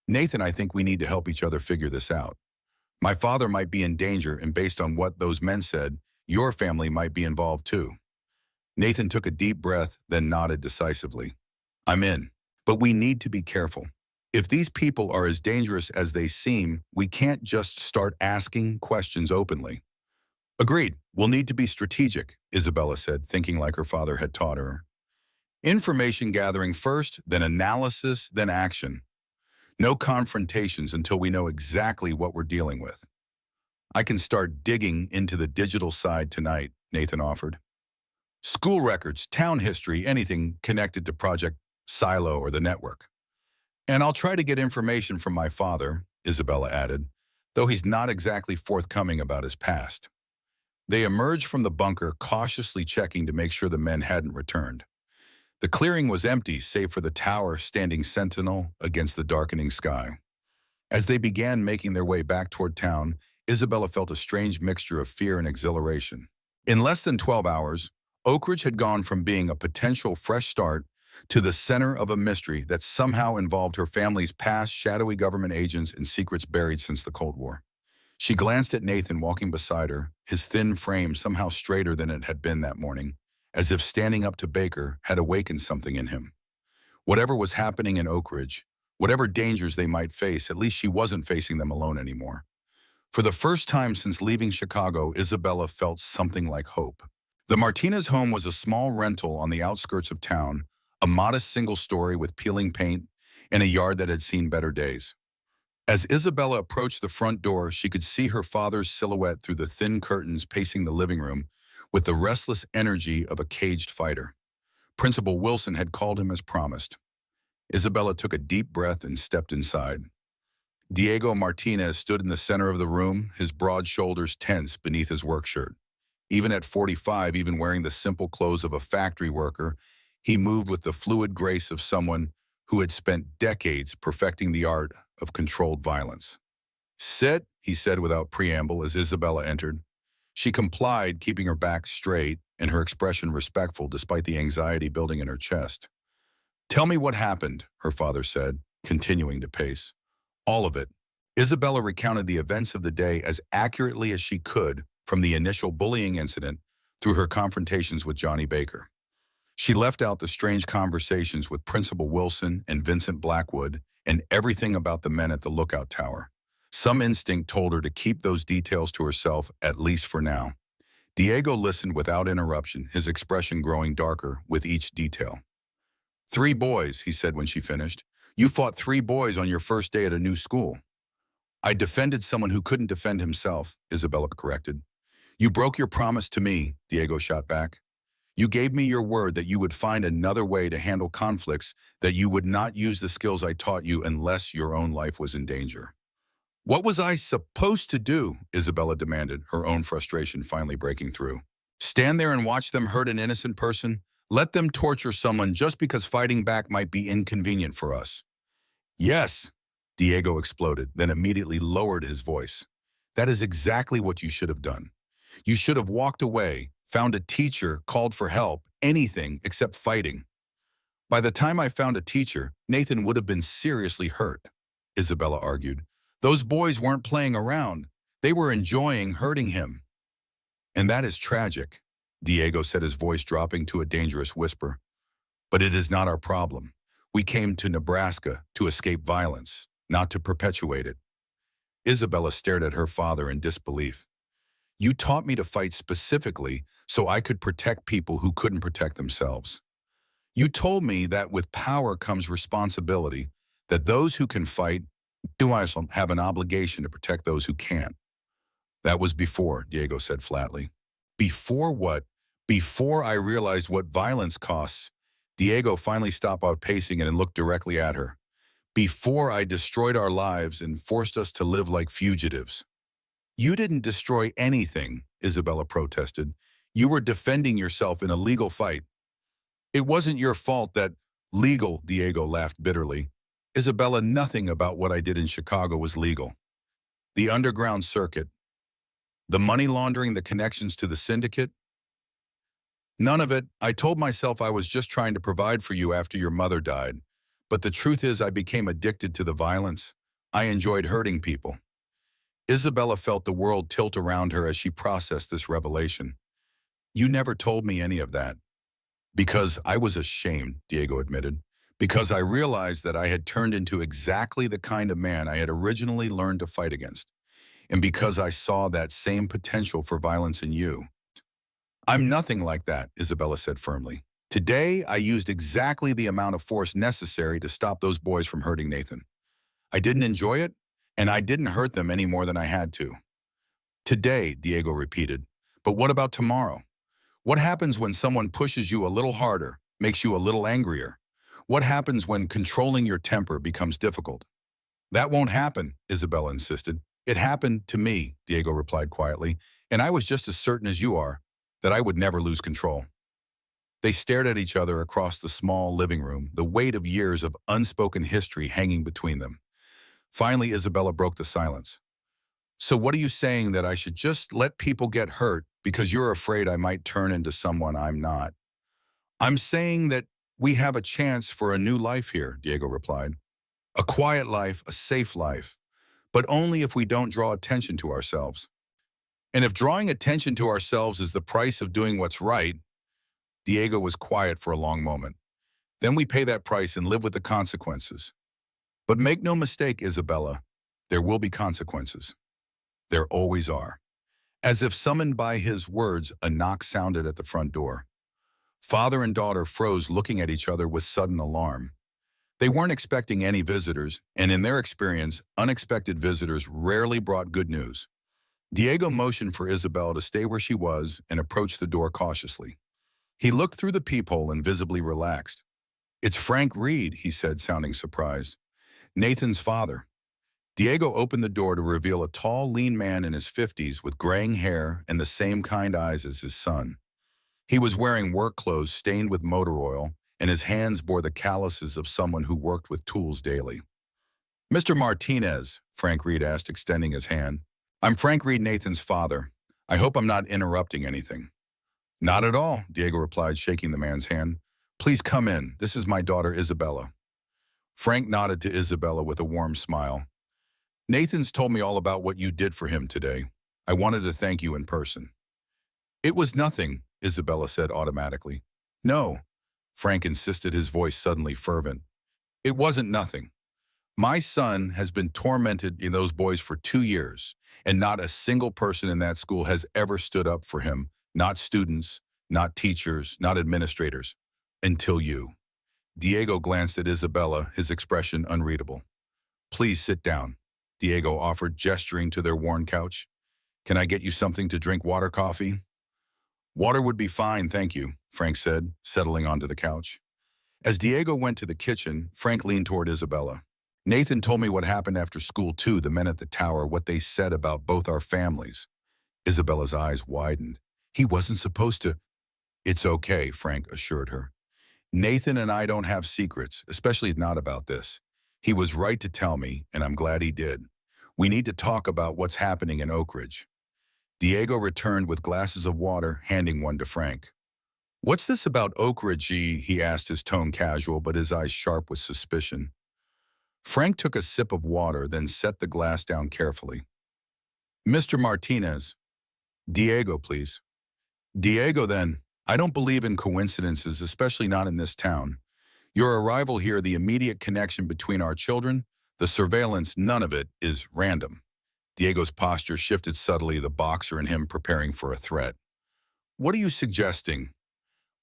Nathan, I think we need to help each other figure this out. My father might be in danger, and based on what those men said, your family might be involved too. Nathan took a deep breath, then nodded decisively. I'm in, but we need to be careful. If these people are as dangerous as they seem, we can't just start asking questions openly. Agreed, we'll need to be strategic, Isabella said, thinking like her father had taught her. Information gathering first, then analysis, then action. No confrontations until we know exactly what we're dealing with. I can start digging into the digital side tonight, Nathan offered. School records, town history, anything connected to Project Silo or the network. And I'll try to get information from my father, Isabella added, though he's not exactly forthcoming about his past. They emerged from the bunker, cautiously checking to make sure the men hadn't returned. The clearing was empty, save for the tower standing sentinel against the darkening sky. As they began making their way back toward town, Isabella felt a strange mixture of fear and exhilaration. In less than 12 hours, Oak Ridge had gone from being a potential fresh start to the center of a mystery that somehow involved her family's past, shadowy government agents, and secrets buried since the Cold War. She glanced at Nathan walking beside her, his thin frame somehow straighter than it had been that morning, as if standing up to Baker had awakened something in him. Whatever was happening in Oak Ridge, whatever dangers they might face, at least she wasn't facing them alone anymore. For the first time since leaving Chicago, Isabella felt something like hope. The Martinez home was a small rental on the outskirts of town, a modest single story with peeling paint and a yard that had seen better days. As Isabella approached the front door, she could see her father's silhouette through the thin curtains pacing the living room with the restless energy of a caged fighter. Principal Wilson had called him as promised. Isabella took a deep breath and stepped inside. Diego Martinez stood in the center of the room, his broad shoulders tense beneath his work shirt. Even at 45, even wearing the simple clothes of a factory worker, he moved with the fluid grace of someone who had spent decades perfecting the art of controlled violence. "Sit," he said without preamble as Isabella entered. She complied, keeping her back straight and her expression respectful despite the anxiety building in her chest. "Tell me what happened," her father said, continuing to pace. "All of it." Isabella recounted the events of the day as accurately as she could, from the initial bullying incident through her confrontations with Johnny Baker. She left out the strange conversations with Principal Wilson and Vincent Blackwood and everything about the men at the lookout tower. Some instinct told her to keep those details to herself, at least for now. Diego listened without interruption, his expression growing darker with each detail. "3 boys," he said when she finished. "You fought 3 boys on your first day at a new school." "I defended someone who couldn't defend himself," Isabella corrected. "You broke your promise to me," Diego shot back. "You gave me your word that you would find another way to handle conflicts, that you would not use the skills I taught you unless your own life was in danger." "What was I supposed to do?" Isabella demanded, her own frustration finally breaking through. "Stand there and watch them hurt an innocent person? Let them torture someone just because fighting back might be inconvenient for us?" "Yes," Diego exploded, then immediately lowered his voice. "That is exactly what you should have done. You should have walked away, found a teacher, called for help, anything except fighting." "By the time I found a teacher, Nathan would have been seriously hurt," Isabella argued. "Those boys weren't playing around. They were enjoying hurting him." "And that is tragic," Diego said, his voice dropping to a dangerous whisper. "But it is not our problem. We came to Nebraska to escape violence, not to perpetuate it." Isabella stared at her father in disbelief. "You taught me to fight specifically so I could protect people who couldn't protect themselves. You told me that with power comes responsibility, that those who can fight do also have an obligation to protect those who can't." "That was before," Diego said flatly. "Before what?" "Before I realized what violence costs." Diego finally stopped outpacing it and looked directly at her. "Before I destroyed our lives and forced us to live like fugitives." "You didn't destroy anything," Isabella protested. "You were defending yourself in a legal fight." "It wasn't your fault that—" "Legal," Diego laughed bitterly. "Isabella, nothing about what I did in Chicago was legal. The underground circuit, the money laundering, the connections to the syndicate, none of it. I told myself I was just trying to provide for you after your mother died. But the truth is I became addicted to the violence. I enjoyed hurting people." Isabella felt the world tilt around her as she processed this revelation. "You never told me any of that." "Because I was ashamed," Diego admitted. "Because I realized that I had turned into exactly the kind of man I had originally learned to fight against. And because I saw that same potential for violence in you." "I'm nothing like that," Isabella said firmly. "Today, I used exactly the amount of force necessary to stop those boys from hurting Nathan. I didn't enjoy it, and I didn't hurt them any more than I had to." "Today," Diego repeated. "But what about tomorrow? What happens when someone pushes you a little harder, makes you a little angrier? What happens when controlling your temper becomes difficult?" "That won't happen," Isabella insisted. "It happened to me," Diego replied quietly, "and I was just as certain as you are that I would never lose control." They stared at each other across the small living room, the weight of years of unspoken history hanging between them. Finally, Isabella broke the silence. "So what are you saying, that I should just let people get hurt because you're afraid I might turn into someone I'm not?" "I'm saying that we have a chance for a new life here," Diego replied. "A quiet life, a safe life, but only if we don't draw attention to ourselves. And if drawing attention to ourselves is the price of doing what's right—" Diego was quiet for a long moment. "Then we pay that price and live with the consequences. But make no mistake, Isabella, there will be consequences. There always are." As if summoned by his words, a knock sounded at the front door. Father and daughter froze, looking at each other with sudden alarm. They weren't expecting any visitors, and in their experience, unexpected visitors rarely brought good news. Diego motioned for Isabel to stay where she was and approached the door cautiously. He looked through the peephole and visibly relaxed. "It's Frank Reed," he said, sounding surprised. "Nathan's father." Diego opened the door to reveal a tall, lean man in his 50s with graying hair and the same kind eyes as his son. He was wearing work clothes stained with motor oil, and his hands bore the calluses of someone who worked with tools daily. Mr. Martinez, Frank Reed asked, extending his hand. I'm Frank Reed, Nathan's father. I hope I'm not interrupting anything. Not at all, Diego replied, shaking the man's hand. Please come in. This is my daughter, Isabella. Frank nodded to Isabella with a warm smile. Nathan's told me all about what you did for him today. I wanted to thank you in person. It was nothing, Isabella said automatically. No, Frank insisted, his voice suddenly fervent. It wasn't nothing. My son has been tormented in those boys for 2 years, and not a single person in that school has ever stood up for him, not students, not teachers, not administrators, until you. Diego glanced at Isabella, his expression unreadable. Please sit down, Diego offered, gesturing to their worn couch. Can I get you something to drink, water, coffee? Water would be fine, thank you, Frank said, settling onto the couch. As Diego went to the kitchen, Frank leaned toward Isabella. Nathan told me what happened after school too, the men at the tower, what they said about both our families. Isabella's eyes widened. He wasn't supposed to. It's okay, Frank assured her. Nathan and I don't have secrets, especially not about this. He was right to tell me, and I'm glad he did. We need to talk about what's happening in Oak Ridge. Diego returned with glasses of water, handing one to Frank. What's this about Oak Ridge, he asked, his tone casual, but his eyes sharp with suspicion. Frank took a sip of water, then set the glass down carefully. Mr. Martinez. Diego, please. Diego, then. I don't believe in coincidences, especially not in this town. Your arrival here, the immediate connection between our children, the surveillance, none of it is random. Diego's posture shifted subtly, the boxer in him preparing for a threat. What are you suggesting?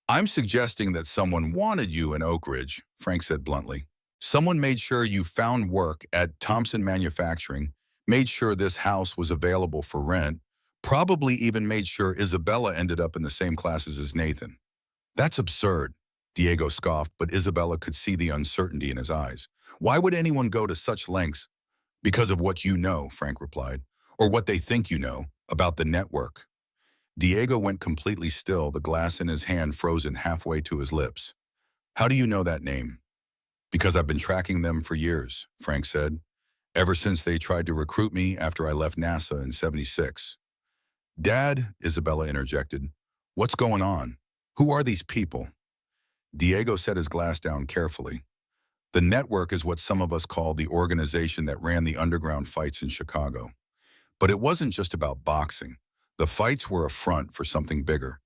I'm suggesting that someone wanted you in Oak Ridge, Frank said bluntly. Someone made sure you found work at Thompson Manufacturing, made sure this house was available for rent, probably even made sure Isabella ended up in the same classes as Nathan. That's absurd, Diego scoffed, but Isabella could see the uncertainty in his eyes. Why would anyone go to such lengths? Because of what you know, Frank replied, or what they think you know about the network. Diego went completely still, the glass in his hand frozen halfway to his lips. How do you know that name? Because I've been tracking them for years, Frank said, ever since they tried to recruit me after I left NASA in '76. Dad, Isabella interjected, what's going on? Who are these people? Diego set his glass down carefully. The network is what some of us call the organization that ran the underground fights in Chicago. But it wasn't just about boxing. The fights were a front for something bigger.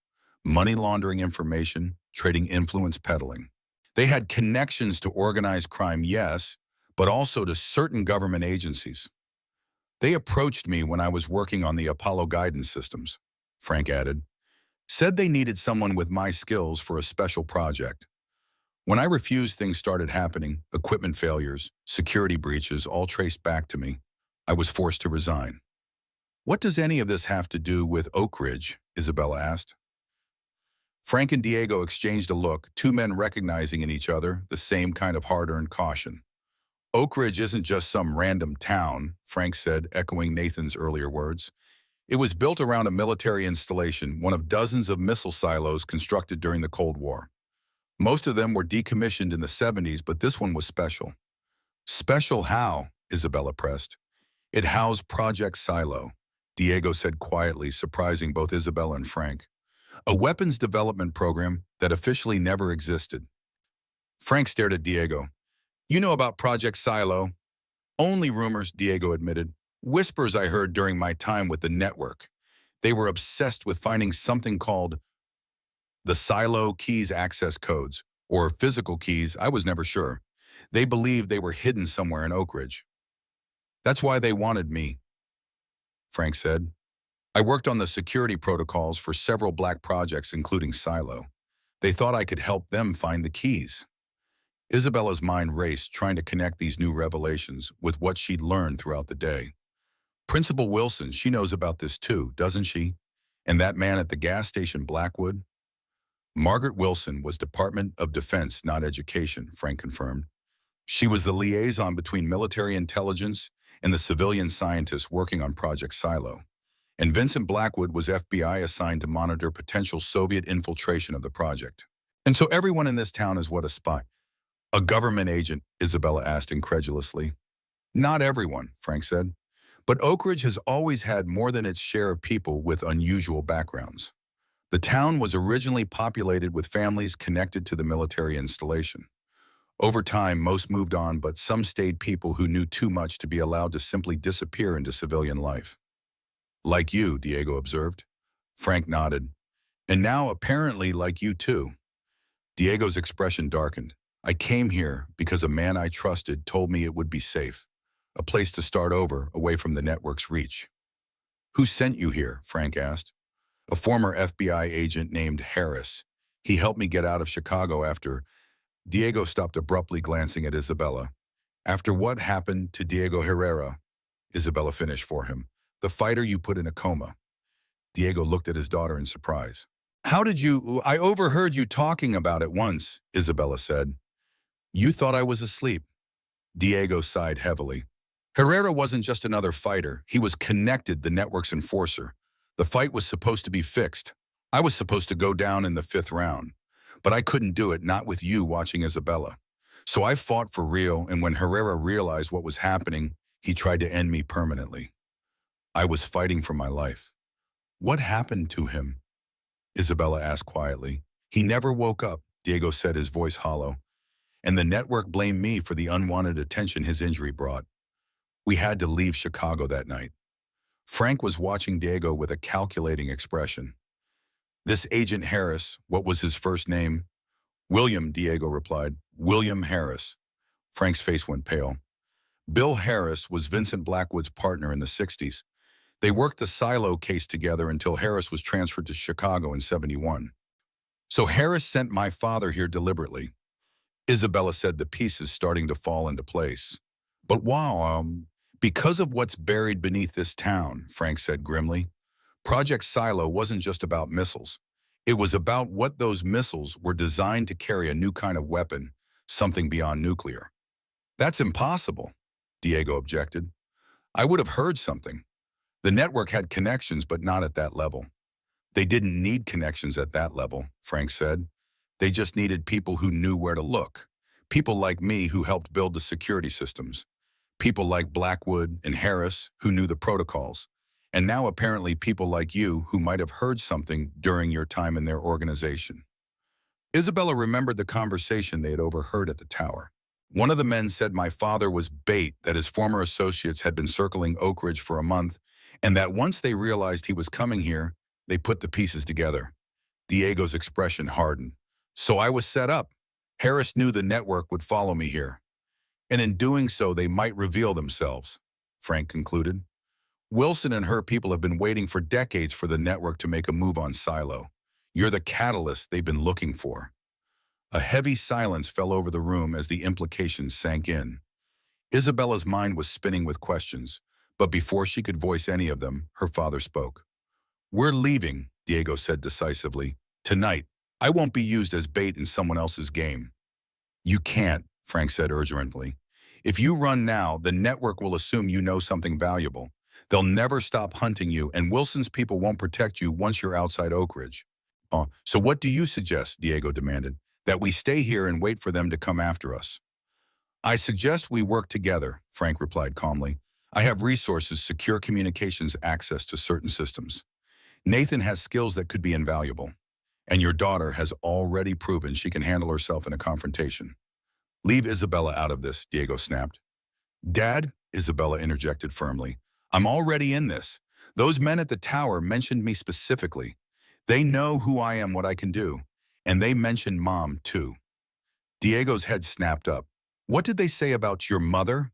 Money laundering information, trading influence peddling. They had connections to organized crime, yes, but also to certain government agencies. They approached me when I was working on the Apollo guidance systems, Frank added. Said they needed someone with my skills for a special project. When I refused, things started happening, equipment failures, security breaches, all traced back to me. I was forced to resign. What does any of this have to do with Oak Ridge? Isabella asked. Frank and Diego exchanged a look, two men recognizing in each other the same kind of hard-earned caution. Oak Ridge isn't just some random town, Frank said, echoing Nathan's earlier words. It was built around a military installation, one of dozens of missile silos constructed during the Cold War. Most of them were decommissioned in the '70s, but this one was special. Special how? Isabella pressed. It housed Project Silo, Diego said quietly, surprising both Isabella and Frank. A weapons development program that officially never existed. Frank stared at Diego. You know about Project Silo? Only rumors, Diego admitted. Whispers I heard during my time with the network. They were obsessed with finding something called the Silo Keys access codes, or physical keys, I was never sure. They believed they were hidden somewhere in Oak Ridge. That's why they wanted me, Frank said. I worked on the security protocols for several black projects, including Silo. They thought I could help them find the keys. Isabella's mind raced, trying to connect these new revelations with what she'd learned throughout the day. Principal Wilson, she knows about this too, doesn't she? And that man at the gas station Blackwood? Margaret Wilson was Department of Defense, not Education, Frank confirmed. She was the liaison between military intelligence and the civilian scientists working on Project Silo. And Vincent Blackwood was FBI assigned to monitor potential Soviet infiltration of the project. And so everyone in this town is what, a spy? A government agent, Isabella asked incredulously. Not everyone, Frank said. But Oak Ridge has always had more than its share of people with unusual backgrounds. The town was originally populated with families connected to the military installation. Over time, most moved on, but some stayed people who knew too much to be allowed to simply disappear into civilian life. Like you, Diego observed. Frank nodded. And now, apparently, like you too. Diego's expression darkened. I came here because a man I trusted told me it would be safe. A place to start over, away from the network's reach. Who sent you here? Frank asked. A former FBI agent named Harris. He helped me get out of Chicago after... Diego stopped abruptly, glancing at Isabella. After what happened to Diego Herrera, Isabella finished for him. The fighter you put in a coma. Diego looked at his daughter in surprise. How did you... I overheard you talking about it once, Isabella said. You thought I was asleep. Diego sighed heavily. Herrera wasn't just another fighter. He was connected, the network's enforcer. The fight was supposed to be fixed. I was supposed to go down in the 5th round. But I couldn't do it, not with you watching Isabella. So I fought for real, and when Herrera realized what was happening, he tried to end me permanently. I was fighting for my life. What happened to him? Isabella asked quietly. He never woke up, Diego said, his voice hollow. And the network blamed me for the unwanted attention his injury brought. We had to leave Chicago that night. Frank was watching Diego with a calculating expression. This Agent Harris, what was his first name? William, Diego replied. William Harris. Frank's face went pale. Bill Harris was Vincent Blackwood's partner in the 60s. They worked the Silo case together until Harris was transferred to Chicago in '71. So Harris sent my father here deliberately. Isabella said, the pieces starting to fall into place. But wow, because of what's buried beneath this town, Frank said grimly. Project Silo wasn't just about missiles. It was about what those missiles were designed to carry, a new kind of weapon, something beyond nuclear. That's impossible, Diego objected. I would have heard something. The network had connections, but not at that level. They didn't need connections at that level, Frank said. They just needed people who knew where to look. People like me who helped build the security systems. People like Blackwood and Harris who knew the protocols. And now apparently people like you who might have heard something during your time in their organization. Isabella remembered the conversation they had overheard at the tower. One of the men said my father was bait, that his former associates had been circling Oak Ridge for a month, and that once they realized he was coming here, they put the pieces together. Diego's expression hardened. So I was set up. Harris knew the network would follow me here. And in doing so, they might reveal themselves, Frank concluded. Wilson and her people have been waiting for decades for the network to make a move on Silo. You're the catalyst they've been looking for. A heavy silence fell over the room as the implications sank in. Isabella's mind was spinning with questions, but before she could voice any of them, her father spoke. We're leaving, Diego said decisively. Tonight. I won't be used as bait in someone else's game. You can't, Frank said urgently. If you run now, the network will assume you know something valuable. They'll never stop hunting you, and Wilson's people won't protect you once you're outside Oak Ridge. So what do you suggest, Diego demanded, that we stay here and wait for them to come after us? I suggest we work together, Frank replied calmly. I have resources, secure communications, access to certain systems. Nathan has skills that could be invaluable. And your daughter has already proven she can handle herself in a confrontation. Leave Isabella out of this, Diego snapped. Dad, Isabella interjected firmly, I'm already in this. Those men at the tower mentioned me specifically. They know who I am, what I can do. And they mentioned Mom, too. Diego's head snapped up. What did they say about your mother?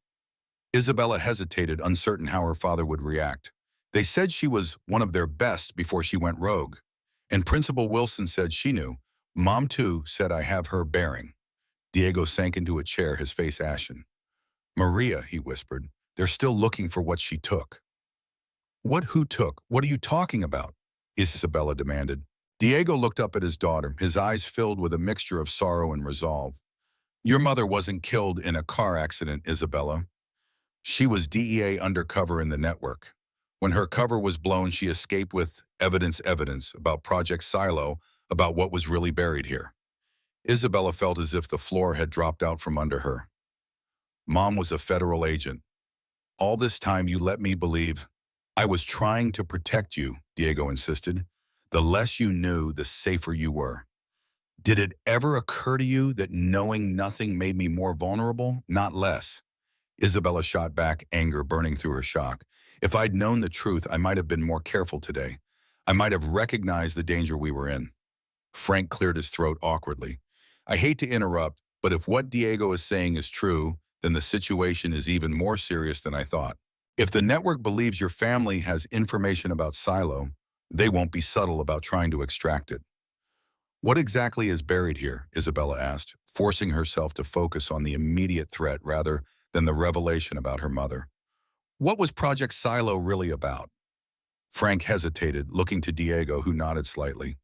Isabella hesitated, uncertain how her father would react. They said she was one of their best before she went rogue. And Principal Wilson said she knew. Mom, too, said I have her bearing. Diego sank into a chair, his face ashen. Maria, he whispered, they're still looking for what she took. What who took? What are you talking about? Isabella demanded. Diego looked up at his daughter, his eyes filled with a mixture of sorrow and resolve. Your mother wasn't killed in a car accident, Isabella. She was DEA undercover in the network. When her cover was blown, she escaped with evidence about Project Silo, about what was really buried here. Isabella felt as if the floor had dropped out from under her. Mom was a federal agent. All this time you let me believe. I was trying to protect you, Diego insisted. The less you knew, the safer you were. Did it ever occur to you that knowing nothing made me more vulnerable, not less? Isabella shot back, anger burning through her shock. If I'd known the truth, I might have been more careful today. I might have recognized the danger we were in. Frank cleared his throat awkwardly. I hate to interrupt, but if what Diego is saying is true, then the situation is even more serious than I thought. If the network believes your family has information about Silo, they won't be subtle about trying to extract it. What exactly is buried here? Isabella asked, forcing herself to focus on the immediate threat rather than the revelation about her mother. What was Project Silo really about? Frank hesitated, looking to Diego, who nodded slightly.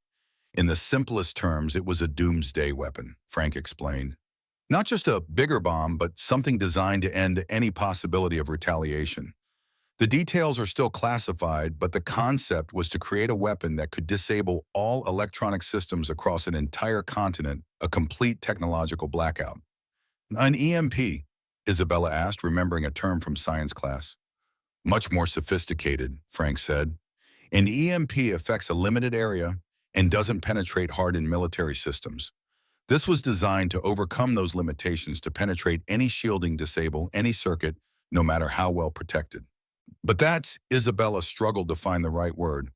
In the simplest terms, it was a doomsday weapon, Frank explained. Not just a bigger bomb, but something designed to end any possibility of retaliation. The details are still classified, but the concept was to create a weapon that could disable all electronic systems across an entire continent, a complete technological blackout. An EMP, Isabella asked, remembering a term from science class. Much more sophisticated, Frank said. An EMP affects a limited area and doesn't penetrate hard in military systems. This was designed to overcome those limitations to penetrate any shielding, disable any circuit, no matter how well protected. But that's, Isabella struggled to find the right word.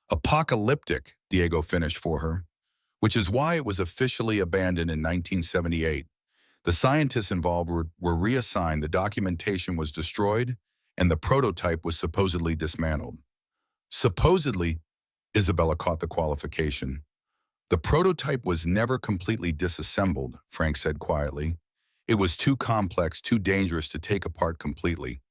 Apocalyptic, Diego finished for her, which is why it was officially abandoned in 1978. The scientists involved were reassigned, the documentation was destroyed, and the prototype was supposedly dismantled. Supposedly, Isabella caught the qualification. The prototype was never completely disassembled, Frank said quietly. It was too complex, too dangerous to take apart completely.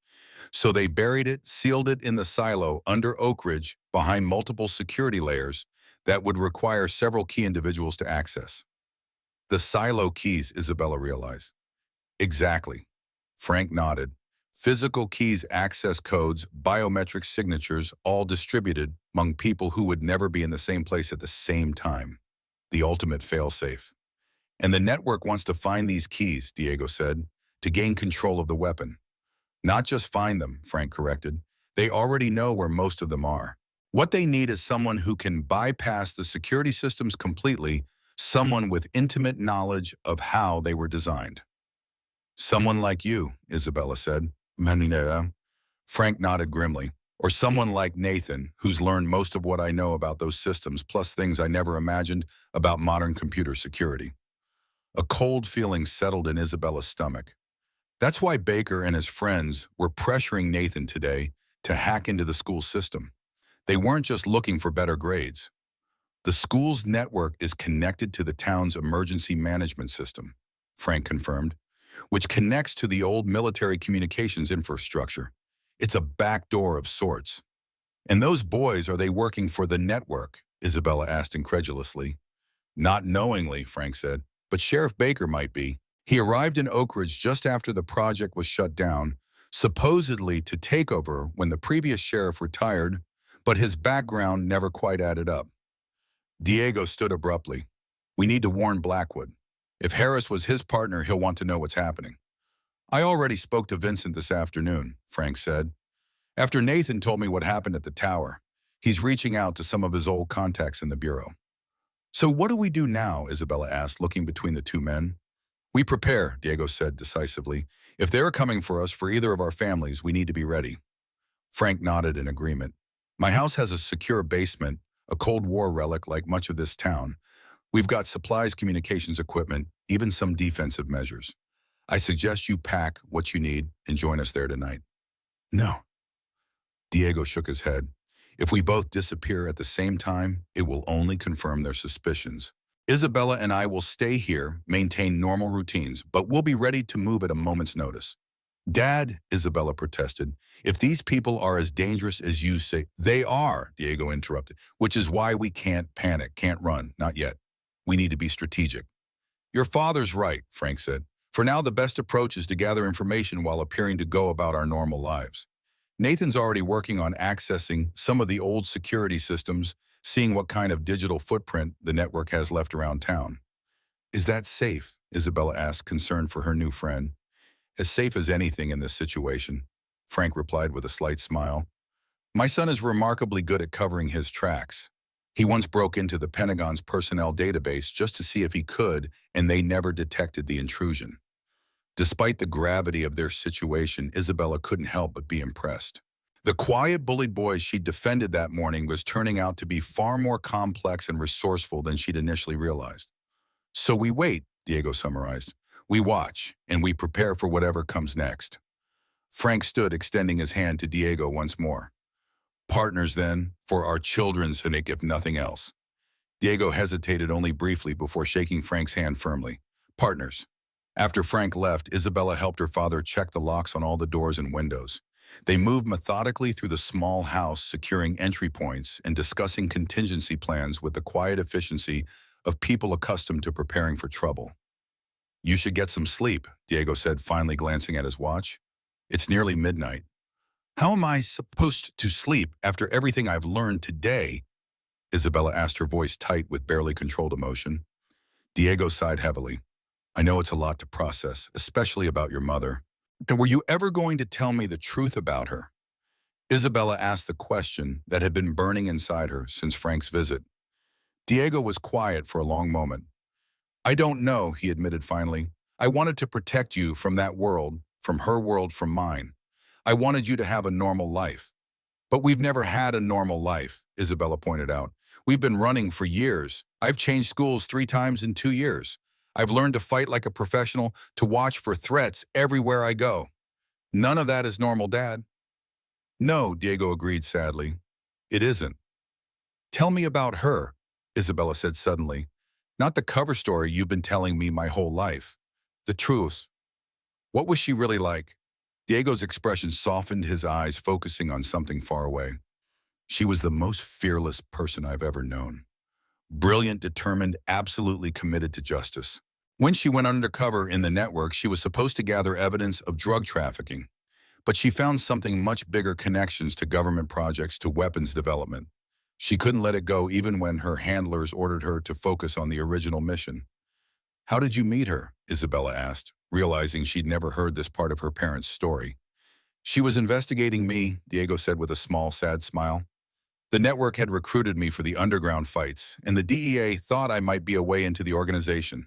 So they buried it, sealed it in the silo under Oak Ridge, behind multiple security layers that would require several key individuals to access. The silo keys, Isabella realized. Exactly. Frank nodded. Physical keys, access codes, biometric signatures, all distributed among people who would never be in the same place at the same time. The ultimate failsafe. And the network wants to find these keys, Diego said, to gain control of the weapon. Not just find them, Frank corrected. They already know where most of them are. What they need is someone who can bypass the security systems completely, someone with intimate knowledge of how they were designed. Someone like you, Isabella said. Maninera. Frank nodded grimly. Or someone like Nathan, who's learned most of what I know about those systems, plus things I never imagined about modern computer security. A cold feeling settled in Isabella's stomach. That's why Baker and his friends were pressuring Nathan today to hack into the school system. They weren't just looking for better grades. The school's network is connected to the town's emergency management system, Frank confirmed, which connects to the old military communications infrastructure. It's a backdoor of sorts. And those boys, are they working for the network? Isabella asked incredulously. Not knowingly, Frank said, but Sheriff Baker might be. He arrived in Oak Ridge just after the project was shut down, supposedly to take over when the previous sheriff retired, but his background never quite added up. Diego stood abruptly. We need to warn Blackwood. If Harris was his partner, he'll want to know what's happening. I already spoke to Vincent this afternoon, Frank said. After Nathan told me what happened at the tower, he's reaching out to some of his old contacts in the Bureau. So what do we do now? Isabella asked, looking between the two men. We prepare, Diego said decisively. If they're coming for us for either of our families, we need to be ready. Frank nodded in agreement. My house has a secure basement, a Cold War relic like much of this town. We've got supplies, communications equipment, even some defensive measures. I suggest you pack what you need and join us there tonight. No. Diego shook his head. If we both disappear at the same time, it will only confirm their suspicions. Isabella and I will stay here, maintain normal routines, but we'll be ready to move at a moment's notice. Dad, Isabella protested, if these people are as dangerous as you say, they are, Diego interrupted, which is why we can't panic, can't run, not yet. We need to be strategic. Your father's right, Frank said. For now, the best approach is to gather information while appearing to go about our normal lives. Nathan's already working on accessing some of the old security systems, seeing what kind of digital footprint the network has left around town. Is that safe? Isabella asked, concerned for her new friend. As safe as anything in this situation. Frank replied with a slight smile. My son is remarkably good at covering his tracks. He once broke into the Pentagon's personnel database just to see if he could, and they never detected the intrusion. Despite the gravity of their situation, Isabella couldn't help but be impressed. The quiet, bullied boy she defended that morning was turning out to be far more complex and resourceful than she'd initially realized. So we wait, Diego summarized. We watch, and we prepare for whatever comes next. Frank stood, extending his hand to Diego once more. Partners, then, for our children's sake, if nothing else. Diego hesitated only briefly before shaking Frank's hand firmly. Partners. After Frank left, Isabella helped her father check the locks on all the doors and windows. They moved methodically through the small house, securing entry points and discussing contingency plans with the quiet efficiency of people accustomed to preparing for trouble. You should get some sleep, Diego said, finally glancing at his watch. It's nearly midnight. How am I supposed to sleep after everything I've learned today? Isabella asked, her voice tight with barely controlled emotion. Diego sighed heavily. I know it's a lot to process, especially about your mother. Were you ever going to tell me the truth about her? Isabella asked the question that had been burning inside her since Frank's visit. Diego was quiet for a long moment. I don't know, he admitted finally. I wanted to protect you from that world, from her world, from mine. I wanted you to have a normal life. But we've never had a normal life, Isabella pointed out. We've been running for years. I've changed schools 3 times in 2 years. I've learned to fight like a professional, to watch for threats everywhere I go. None of that is normal, Dad. No, Diego agreed sadly. It isn't. Tell me about her, Isabella said suddenly. Not the cover story you've been telling me my whole life. The truth. What was she really like? Diego's expression softened, his eyes focusing on something far away. She was the most fearless person I've ever known. Brilliant, determined, absolutely committed to justice. When she went undercover in the network, she was supposed to gather evidence of drug trafficking. But she found something much bigger: connections to government projects, to weapons development. She couldn't let it go even when her handlers ordered her to focus on the original mission. How did you meet her? Isabella asked, realizing she'd never heard this part of her parents' story. She was investigating me, Diego said with a small, sad smile. The network had recruited me for the underground fights, and the DEA thought I might be a way into the organization.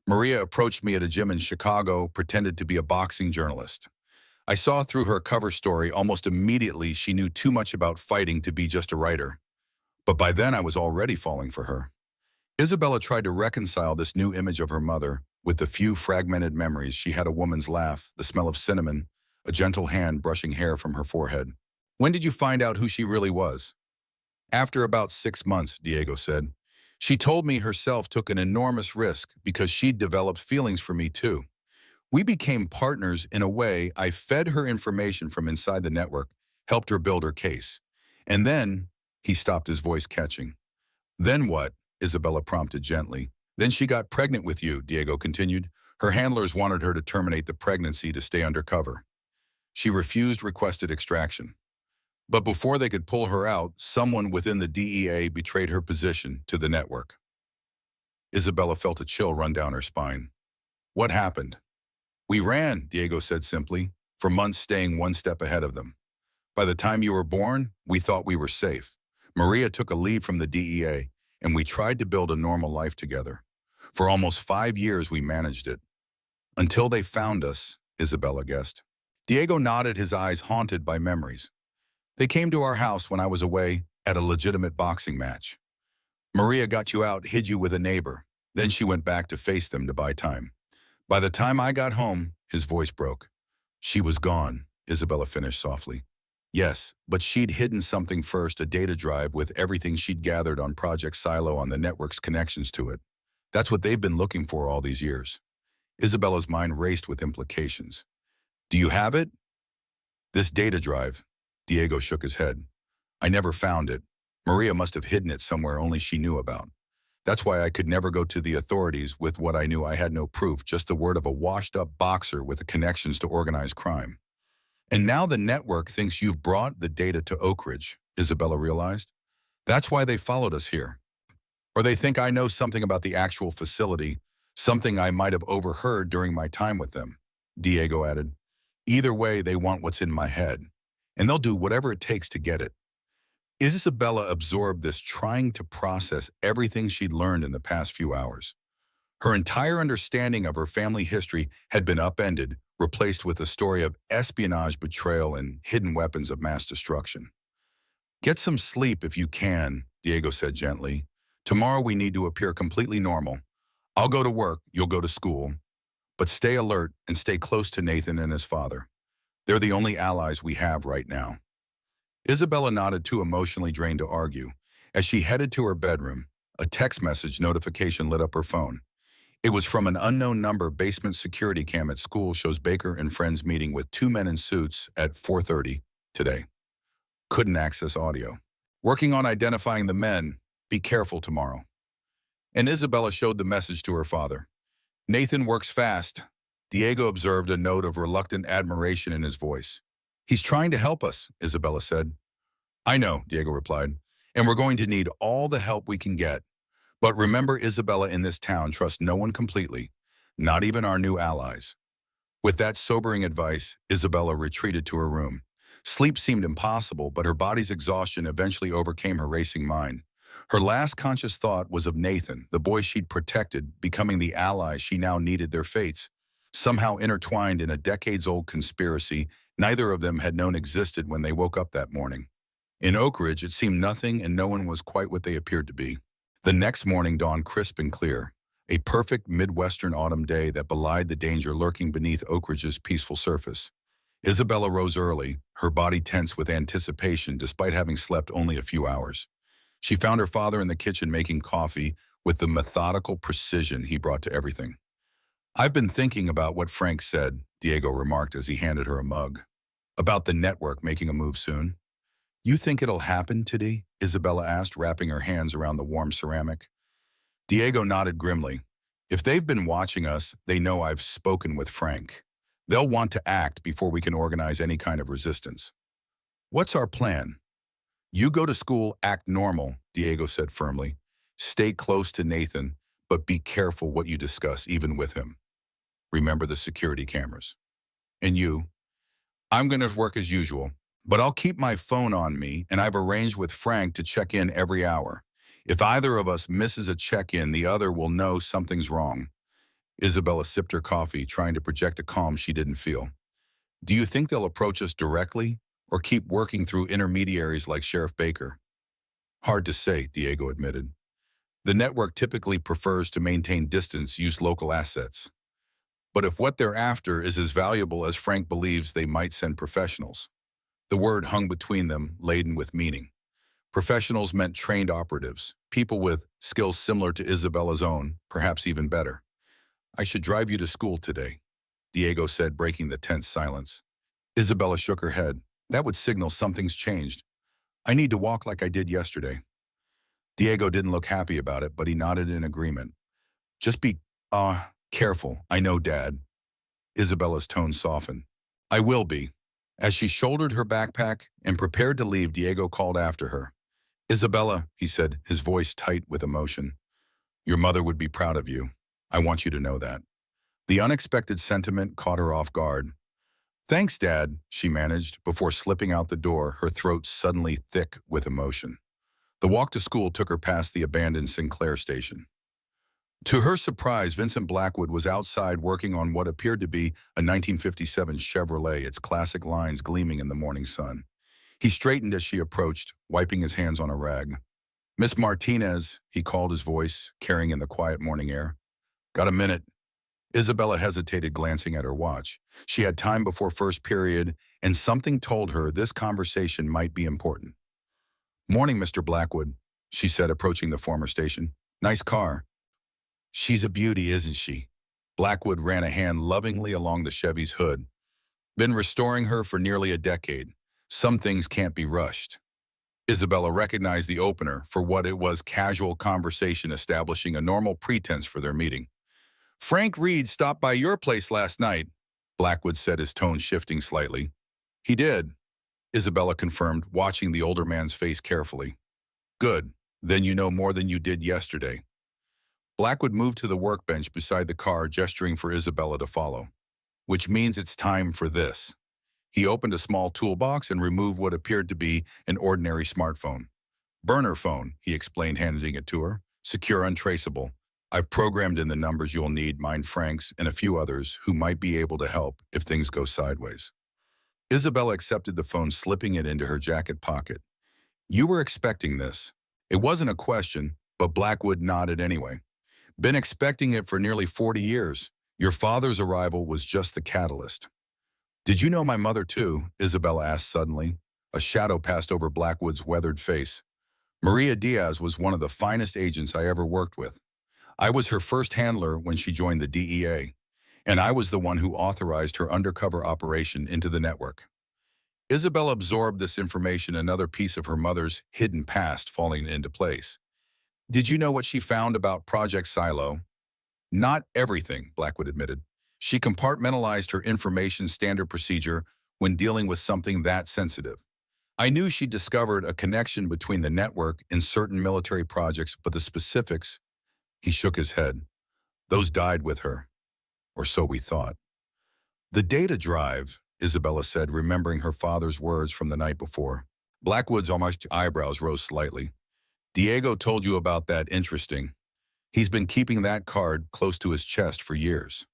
Maria approached me at a gym in Chicago, pretended to be a boxing journalist. I saw through her cover story almost immediately. She knew too much about fighting to be just a writer. But by then I was already falling for her. Isabella tried to reconcile this new image of her mother with the few fragmented memories. She had: a woman's laugh, the smell of cinnamon, a gentle hand brushing hair from her forehead. When did you find out who she really was? After about 6 months, Diego said. She told me herself, took an enormous risk because she'd developed feelings for me too. We became partners in a way. I fed her information from inside the network, helped her build her case. And then, he stopped, his voice catching. Then what? Isabella prompted gently. Then she got pregnant with you, Diego continued. Her handlers wanted her to terminate the pregnancy to stay undercover. She refused, requested extraction. But before they could pull her out, someone within the DEA betrayed her position to the network. Isabella felt a chill run down her spine. What happened? We ran, Diego said simply, for months staying one step ahead of them. By the time you were born, we thought we were safe. Maria took a leave from the DEA, and we tried to build a normal life together. For almost 5 years we managed it. Until they found us, Isabella guessed. Diego nodded, his eyes haunted by memories. They came to our house when I was away at a legitimate boxing match. Maria got you out, hid you with a neighbor. Then she went back to face them to buy time. By the time I got home, his voice broke. She was gone, Isabella finished softly. Yes, but she'd hidden something first, a data drive with everything she'd gathered on Project Silo, on the network's connections to it. That's what they've been looking for all these years. Isabella's mind raced with implications. Do you have it? This data drive? Diego shook his head. I never found it. Maria must have hidden it somewhere only she knew about. That's why I could never go to the authorities with what I knew. I had no proof, just the word of a washed-up boxer with connections to organized crime. And now the network thinks you've brought the data to Oak Ridge, Isabella realized. That's why they followed us here. Or they think I know something about the actual facility, something I might have overheard during my time with them, Diego added. Either way, they want what's in my head, and they'll do whatever it takes to get it. Isabella absorbed this, trying to process everything she'd learned in the past few hours. Her entire understanding of her family history had been upended, replaced with a story of espionage, betrayal, and hidden weapons of mass destruction. Get some sleep if you can, Diego said gently. Tomorrow we need to appear completely normal. I'll go to work, you'll go to school. But stay alert and stay close to Nathan and his father. They're the only allies we have right now. Isabella nodded, too emotionally drained to argue. As she headed to her bedroom, a text message notification lit up her phone. It was from an unknown number. Basement security cam at school shows Baker and friends meeting with two men in suits at 4:30 today. Couldn't access audio. Working on identifying the men. Be careful tomorrow. And Isabella showed the message to her father. Nathan works fast. Diego observed, a note of reluctant admiration in his voice. He's trying to help us, Isabella said. I know, Diego replied, and we're going to need all the help we can get. But remember, Isabella, in this town trusts no one completely, not even our new allies. With that sobering advice, Isabella retreated to her room. Sleep seemed impossible, but her body's exhaustion eventually overcame her racing mind. Her last conscious thought was of Nathan, the boy she'd protected, becoming the ally she now needed. Their fates, somehow intertwined in a decades-old conspiracy neither of them had known existed when they woke up that morning. In Oak Ridge, it seemed nothing and no one was quite what they appeared to be. The next morning dawned crisp and clear, a perfect Midwestern autumn day that belied the danger lurking beneath Oak Ridge's peaceful surface. Isabella rose early, her body tense with anticipation despite having slept only a few hours. She found her father in the kitchen making coffee with the methodical precision he brought to everything. I've been thinking about what Frank said, Diego remarked as he handed her a mug. About the network making a move soon. You think it'll happen today? Isabella asked, wrapping her hands around the warm ceramic. Diego nodded grimly. If they've been watching us, they know I've spoken with Frank. They'll want to act before we can organize any kind of resistance. What's our plan? You go to school, act normal, Diego said firmly. Stay close to Nathan, but be careful what you discuss, even with him. Remember the security cameras. And you? I'm going to work as usual, but I'll keep my phone on me, and I've arranged with Frank to check in every hour. If either of us misses a check-in, the other will know something's wrong. Isabella sipped her coffee, trying to project a calm she didn't feel. Do you think they'll approach us directly, or keep working through intermediaries like Sheriff Baker? Hard to say, Diego admitted. The network typically prefers to maintain distance, use local assets. But if what they're after is as valuable as Frank believes, they might send professionals. The word hung between them, laden with meaning. Professionals meant trained operatives, people with skills similar to Isabella's own, perhaps even better. I should drive you to school today, Diego said, breaking the tense silence. Isabella shook her head. That would signal something's changed. I need to walk like I did yesterday. Diego didn't look happy about it, but he nodded in agreement. Just be, careful. I know, Dad. Isabella's tone softened. I will be. As she shouldered her backpack and prepared to leave, Diego called after her. Isabella, he said, his voice tight with emotion. Your mother would be proud of you. I want you to know that. The unexpected sentiment caught her off guard. Thanks, Dad, she managed, before slipping out the door, her throat suddenly thick with emotion. The walk to school took her past the abandoned Sinclair station. To her surprise, Vincent Blackwood was outside working on what appeared to be a 1957 Chevrolet, its classic lines gleaming in the morning sun. He straightened as she approached, wiping his hands on a rag. Miss Martinez, he called, his voice carrying in the quiet morning air. Got a minute? Isabella hesitated, glancing at her watch. She had time before first period, and something told her this conversation might be important. Morning, Mr. Blackwood, she said, approaching the former station. Nice car. She's a beauty, isn't she? Blackwood ran a hand lovingly along the Chevy's hood. Been restoring her for nearly a decade. Some things can't be rushed. Isabella recognized the opener for what it was: casual conversation establishing a normal pretense for their meeting. Frank Reed stopped by your place last night, Blackwood said, his tone shifting slightly. He did, Isabella confirmed, watching the older man's face carefully. Good, then you know more than you did yesterday. Blackwood moved to the workbench beside the car, gesturing for Isabella to follow. which means it's time for this. He opened a small toolbox and removed what appeared to be an ordinary smartphone. Burner phone, he explained, handing it to her. Secure, untraceable. I've programmed in the numbers you'll need, mine Frank's, and a few others who might be able to help if things go sideways. Isabella accepted the phone, slipping it into her jacket pocket. You were expecting this. It wasn't a question, but Blackwood nodded anyway. Been expecting it for nearly 40 years. Your father's arrival was just the catalyst. Did you know my mother too? Isabella asked suddenly. A shadow passed over Blackwood's weathered face. Maria Diaz was one of the finest agents I ever worked with. I was her first handler when she joined the DEA, and I was the one who authorized her undercover operation into the network. Isabella absorbed this information, another piece of her mother's hidden past falling into place. Did you know what she found about Project Silo? Not everything, Blackwood admitted. She compartmentalized her information standard procedure when dealing with something that sensitive. I knew she discovered a connection between the network and certain military projects, but the specifics, he shook his head. Those died with her, or so we thought. The data drive, Isabella said, remembering her father's words from the night before. Blackwood's almost eyebrows rose slightly. Diego told you about that. Interesting. He's been keeping that card close to his chest for years.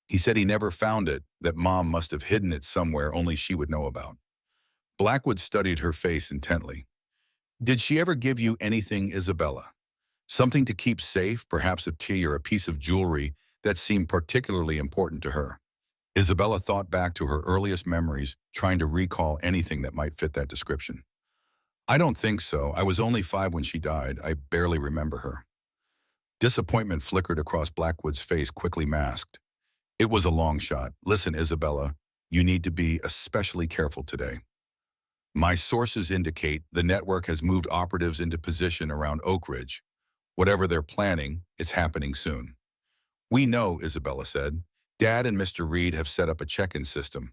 He said he never found it, that Mom must have hidden it somewhere only she would know about. Blackwood studied her face intently. Did she ever give you anything, Isabella? Something to keep safe, perhaps a key or a piece of jewelry that seemed particularly important to her? Isabella thought back to her earliest memories, trying to recall anything that might fit that description. I don't think so. I was only 5 when she died. I barely remember her. Disappointment flickered across Blackwood's face, quickly masked. It was a long shot. Listen, Isabella, you need to be especially careful today. My sources indicate the network has moved operatives into position around Oak Ridge. Whatever they're planning, it's happening soon. We know, Isabella said. Dad and Mr. Reed have set up a check-in system.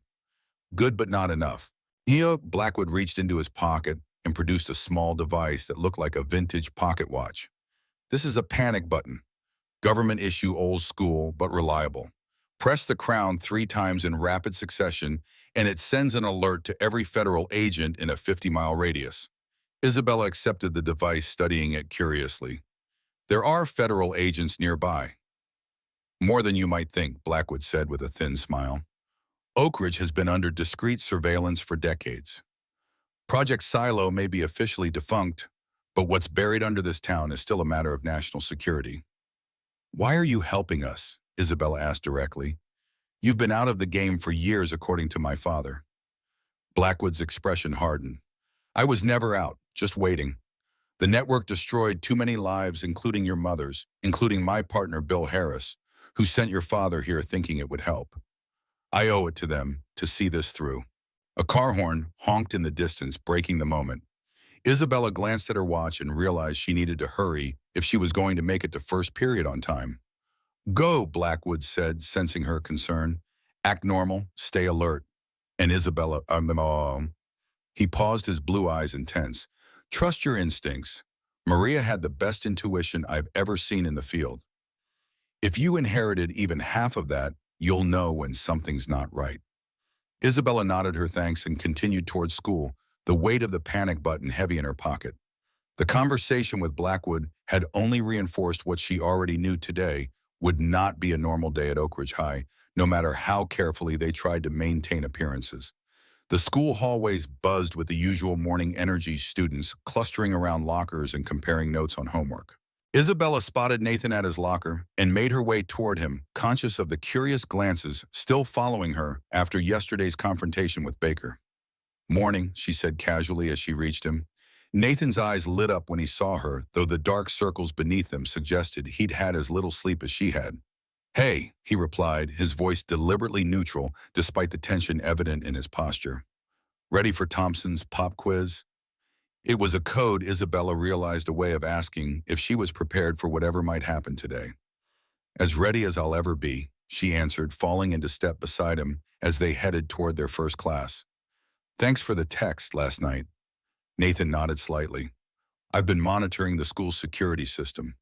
Good, but not enough. Here, Blackwood reached into his pocket and produced a small device that looked like a vintage pocket watch. This is a panic button. Government issue, old school, but reliable. Press the crown 3 times in rapid succession, and it sends an alert to every federal agent in a 50-mile radius. Isabella accepted the device, studying it curiously. There are federal agents nearby. More than you might think, Blackwood said with a thin smile. Oak Ridge has been under discreet surveillance for decades. Project Silo may be officially defunct, but what's buried under this town is still a matter of national security. Why are you helping us? Isabella asked directly. You've been out of the game for years, according to my father. Blackwood's expression hardened. I was never out, just waiting. The network destroyed too many lives, including your mother's, including my partner, Bill Harris, who sent your father here thinking it would help. I owe it to them to see this through. A car horn honked in the distance, breaking the moment. Isabella glanced at her watch and realized she needed to hurry if she was going to make it to first period on time. Go, Blackwood said, sensing her concern. Act normal, stay alert. And Isabella, he paused, his blue eyes intense. Trust your instincts. Maria had the best intuition I've ever seen in the field. If you inherited even half of that, you'll know when something's not right. Isabella nodded her thanks and continued towards school, the weight of the panic button heavy in her pocket. The conversation with Blackwood had only reinforced what she already knew: today would not be a normal day at Oak Ridge High, no matter how carefully they tried to maintain appearances. The school hallways buzzed with the usual morning energy, students clustering around lockers and comparing notes on homework. Isabella spotted Nathan at his locker and made her way toward him, conscious of the curious glances still following her after yesterday's confrontation with Baker. Morning, she said casually as she reached him. Nathan's eyes lit up when he saw her, though the dark circles beneath them suggested he'd had as little sleep as she had. Hey, he replied, his voice deliberately neutral despite the tension evident in his posture. Ready for Thompson's pop quiz? It was a code Isabella realized, a way of asking if she was prepared for whatever might happen today. As ready as I'll ever be, she answered, falling into step beside him as they headed toward their first class. Thanks for the text last night. Nathan nodded slightly. I've been monitoring the school's security system.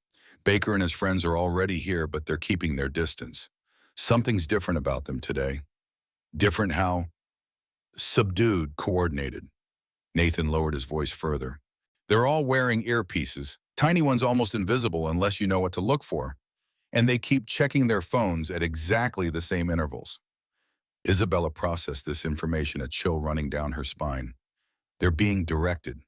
Baker and his friends are already here, but they're keeping their distance. Something's different about them today. Different how? Subdued, coordinated. Nathan lowered his voice further. They're all wearing earpieces, tiny ones almost invisible unless you know what to look for, and they keep checking their phones at exactly the same intervals. Isabella processed this information, a chill running down her spine. They're being directed.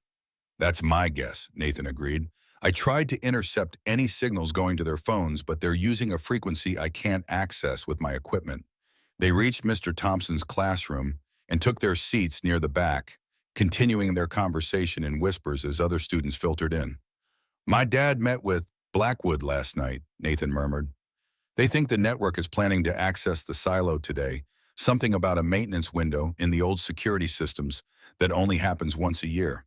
That's my guess, Nathan agreed. I tried to intercept any signals going to their phones, but they're using a frequency I can't access with my equipment. They reached Mr. Thompson's classroom and took their seats near the back, continuing their conversation in whispers as other students filtered in. My dad met with Blackwood last night, Nathan murmured. They think the network is planning to access the silo today, something about a maintenance window in the old security systems that only happens once a year.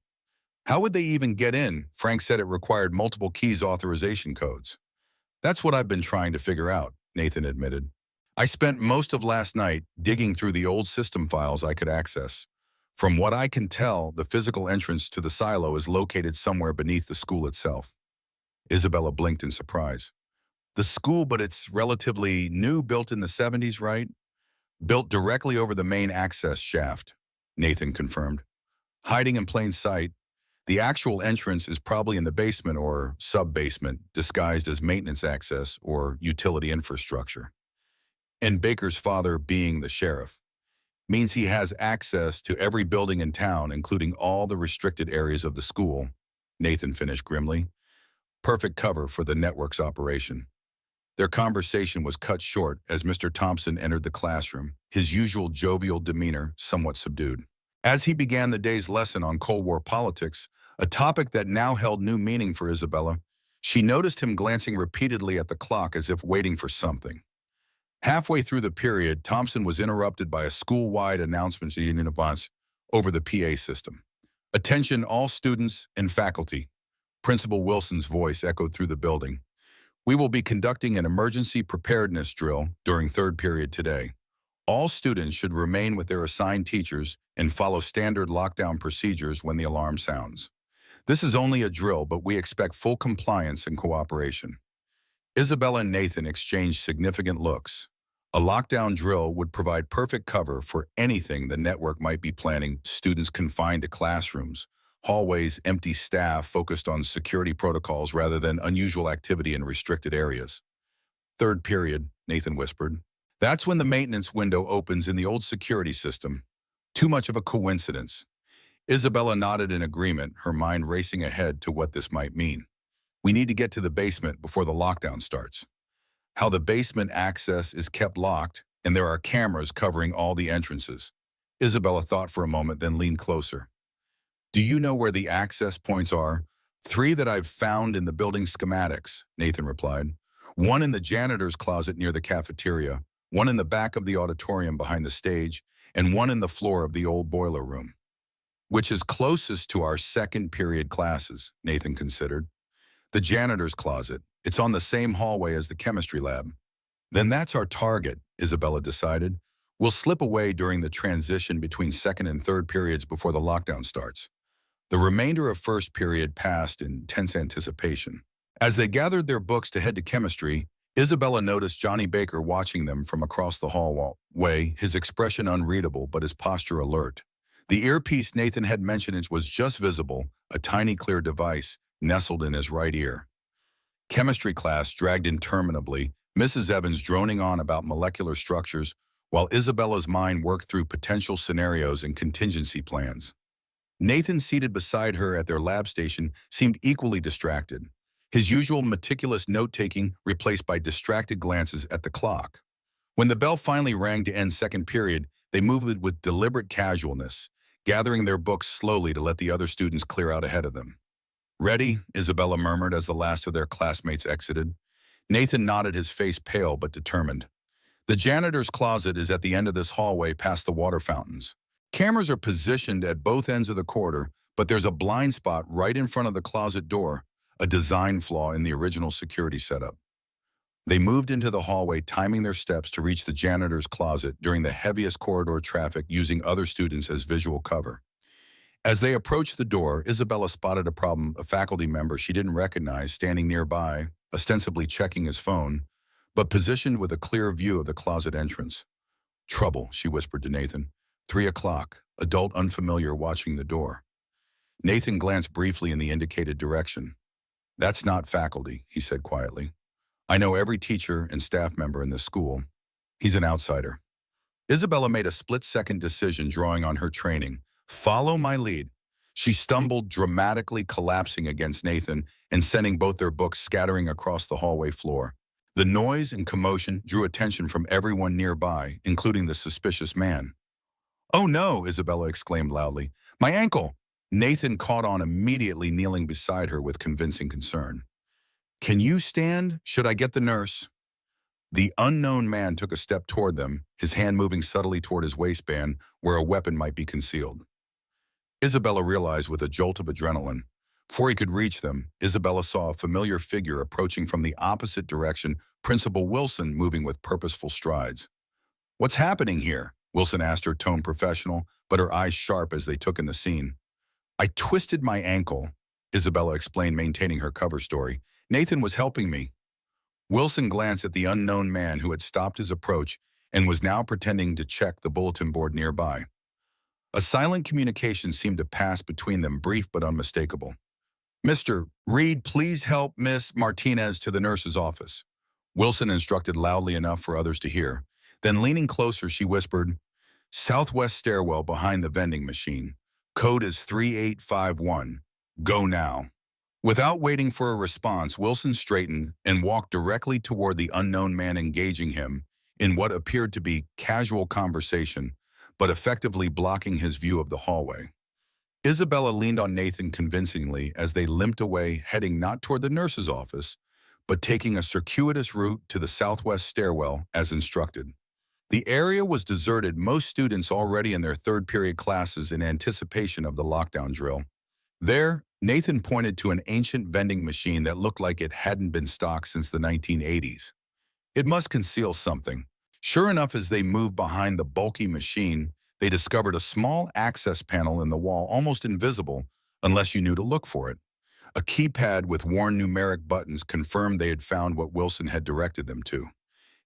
How would they even get in? Frank said it required multiple keys authorization codes. That's what I've been trying to figure out, Nathan admitted. I spent most of last night digging through the old system files I could access. From what I can tell, the physical entrance to the silo is located somewhere beneath the school itself. Isabella blinked in surprise. The school, but it's relatively new, built in the 70s, right? Built directly over the main access shaft, Nathan confirmed. Hiding in plain sight, the actual entrance is probably in the basement or sub-basement, disguised as maintenance access or utility infrastructure. And Baker's father, being the sheriff, means he has access to every building in town, including all the restricted areas of the school, Nathan finished grimly. Perfect cover for the network's operation. Their conversation was cut short as Mr. Thompson entered the classroom, his usual jovial demeanor somewhat subdued. As he began the day's lesson on Cold War politics, a topic that now held new meaning for Isabella, she noticed him glancing repeatedly at the clock as if waiting for something. Halfway through the period, Thompson was interrupted by a school-wide announcement in advance over the PA system. Attention all students and faculty. Principal Wilson's voice echoed through the building. We will be conducting an emergency preparedness drill during third period today. All students should remain with their assigned teachers and follow standard lockdown procedures when the alarm sounds. This is only a drill, but we expect full compliance and cooperation. Isabella and Nathan exchanged significant looks. A lockdown drill would provide perfect cover for anything the network might be planning, students confined to classrooms, hallways, empty staff focused on security protocols rather than unusual activity in restricted areas. Third period, Nathan whispered. That's when the maintenance window opens in the old security system. Too much of a coincidence. Isabella nodded in agreement, her mind racing ahead to what this might mean. We need to get to the basement before the lockdown starts. How the basement access is kept locked, and there are cameras covering all the entrances. Isabella thought for a moment, then leaned closer. Do you know where the access points are? 3 that I've found in the building schematics, Nathan replied. 1 in the janitor's closet near the cafeteria, 1 in the back of the auditorium behind the stage, and 1 in the floor of the old boiler room. Which is closest to our second period classes, Nathan considered. The janitor's closet. It's on the same hallway as the chemistry lab. Then that's our target, Isabella decided. We'll slip away during the transition between second and third periods before the lockdown starts. The remainder of first period passed in tense anticipation. As they gathered their books to head to chemistry, Isabella noticed Johnny Baker watching them from across the hallway, his expression unreadable but his posture alert. The earpiece Nathan had mentioned was just visible, a tiny clear device nestled in his right ear. Chemistry class dragged interminably, Mrs. Evans droning on about molecular structures, while Isabella's mind worked through potential scenarios and contingency plans. Nathan, seated beside her at their lab station, seemed equally distracted, his usual meticulous note-taking replaced by distracted glances at the clock. When the bell finally rang to end second period, they moved with deliberate casualness, gathering their books slowly to let the other students clear out ahead of them. Ready? Isabella murmured as the last of their classmates exited. Nathan nodded, his face pale but determined. The janitor's closet is at the end of this hallway past the water fountains. Cameras are positioned at both ends of the corridor, but there's a blind spot right in front of the closet door, a design flaw in the original security setup. They moved into the hallway, timing their steps to reach the janitor's closet during the heaviest corridor traffic, using other students as visual cover. As they approached the door, Isabella spotted a faculty member she didn't recognize, standing nearby, ostensibly checking his phone, but positioned with a clear view of the closet entrance. Trouble, she whispered to Nathan. 3 o'clock, adult unfamiliar watching the door. Nathan glanced briefly in the indicated direction. That's not faculty, he said quietly. I know every teacher and staff member in this school. He's an outsider. Isabella made a split-second decision drawing on her training. Follow my lead. She stumbled, dramatically collapsing against Nathan and sending both their books scattering across the hallway floor. The noise and commotion drew attention from everyone nearby, including the suspicious man. Oh no, Isabella exclaimed loudly. My ankle! Nathan caught on immediately, kneeling beside her with convincing concern. Can you stand? Should I get the nurse? The unknown man took a step toward them, his hand moving subtly toward his waistband, where a weapon might be concealed. Isabella realized with a jolt of adrenaline. Before he could reach them, Isabella saw a familiar figure approaching from the opposite direction, Principal Wilson moving with purposeful strides. What's happening here? Wilson asked, her tone professional, but her eyes sharp as they took in the scene. I twisted my ankle, Isabella explained, maintaining her cover story. Nathan was helping me. Wilson glanced at the unknown man who had stopped his approach and was now pretending to check the bulletin board nearby. A silent communication seemed to pass between them, brief but unmistakable. Mr. Reed, please help Miss Martinez to the nurse's office. Wilson instructed loudly enough for others to hear. Then leaning closer, she whispered, Southwest stairwell behind the vending machine. Code is 3851. Go now. Without waiting for a response, Wilson straightened and walked directly toward the unknown man, engaging him in what appeared to be casual conversation, but effectively blocking his view of the hallway. Isabella leaned on Nathan convincingly as they limped away, heading not toward the nurse's office, but taking a circuitous route to the southwest stairwell as instructed. The area was deserted, most students already in their third-period classes in anticipation of the lockdown drill. There, Nathan pointed to an ancient vending machine that looked like it hadn't been stocked since the 1980s. It must conceal something. Sure enough, as they moved behind the bulky machine, they discovered a small access panel in the wall, almost invisible unless you knew to look for it. A keypad with worn numeric buttons confirmed they had found what Wilson had directed them to.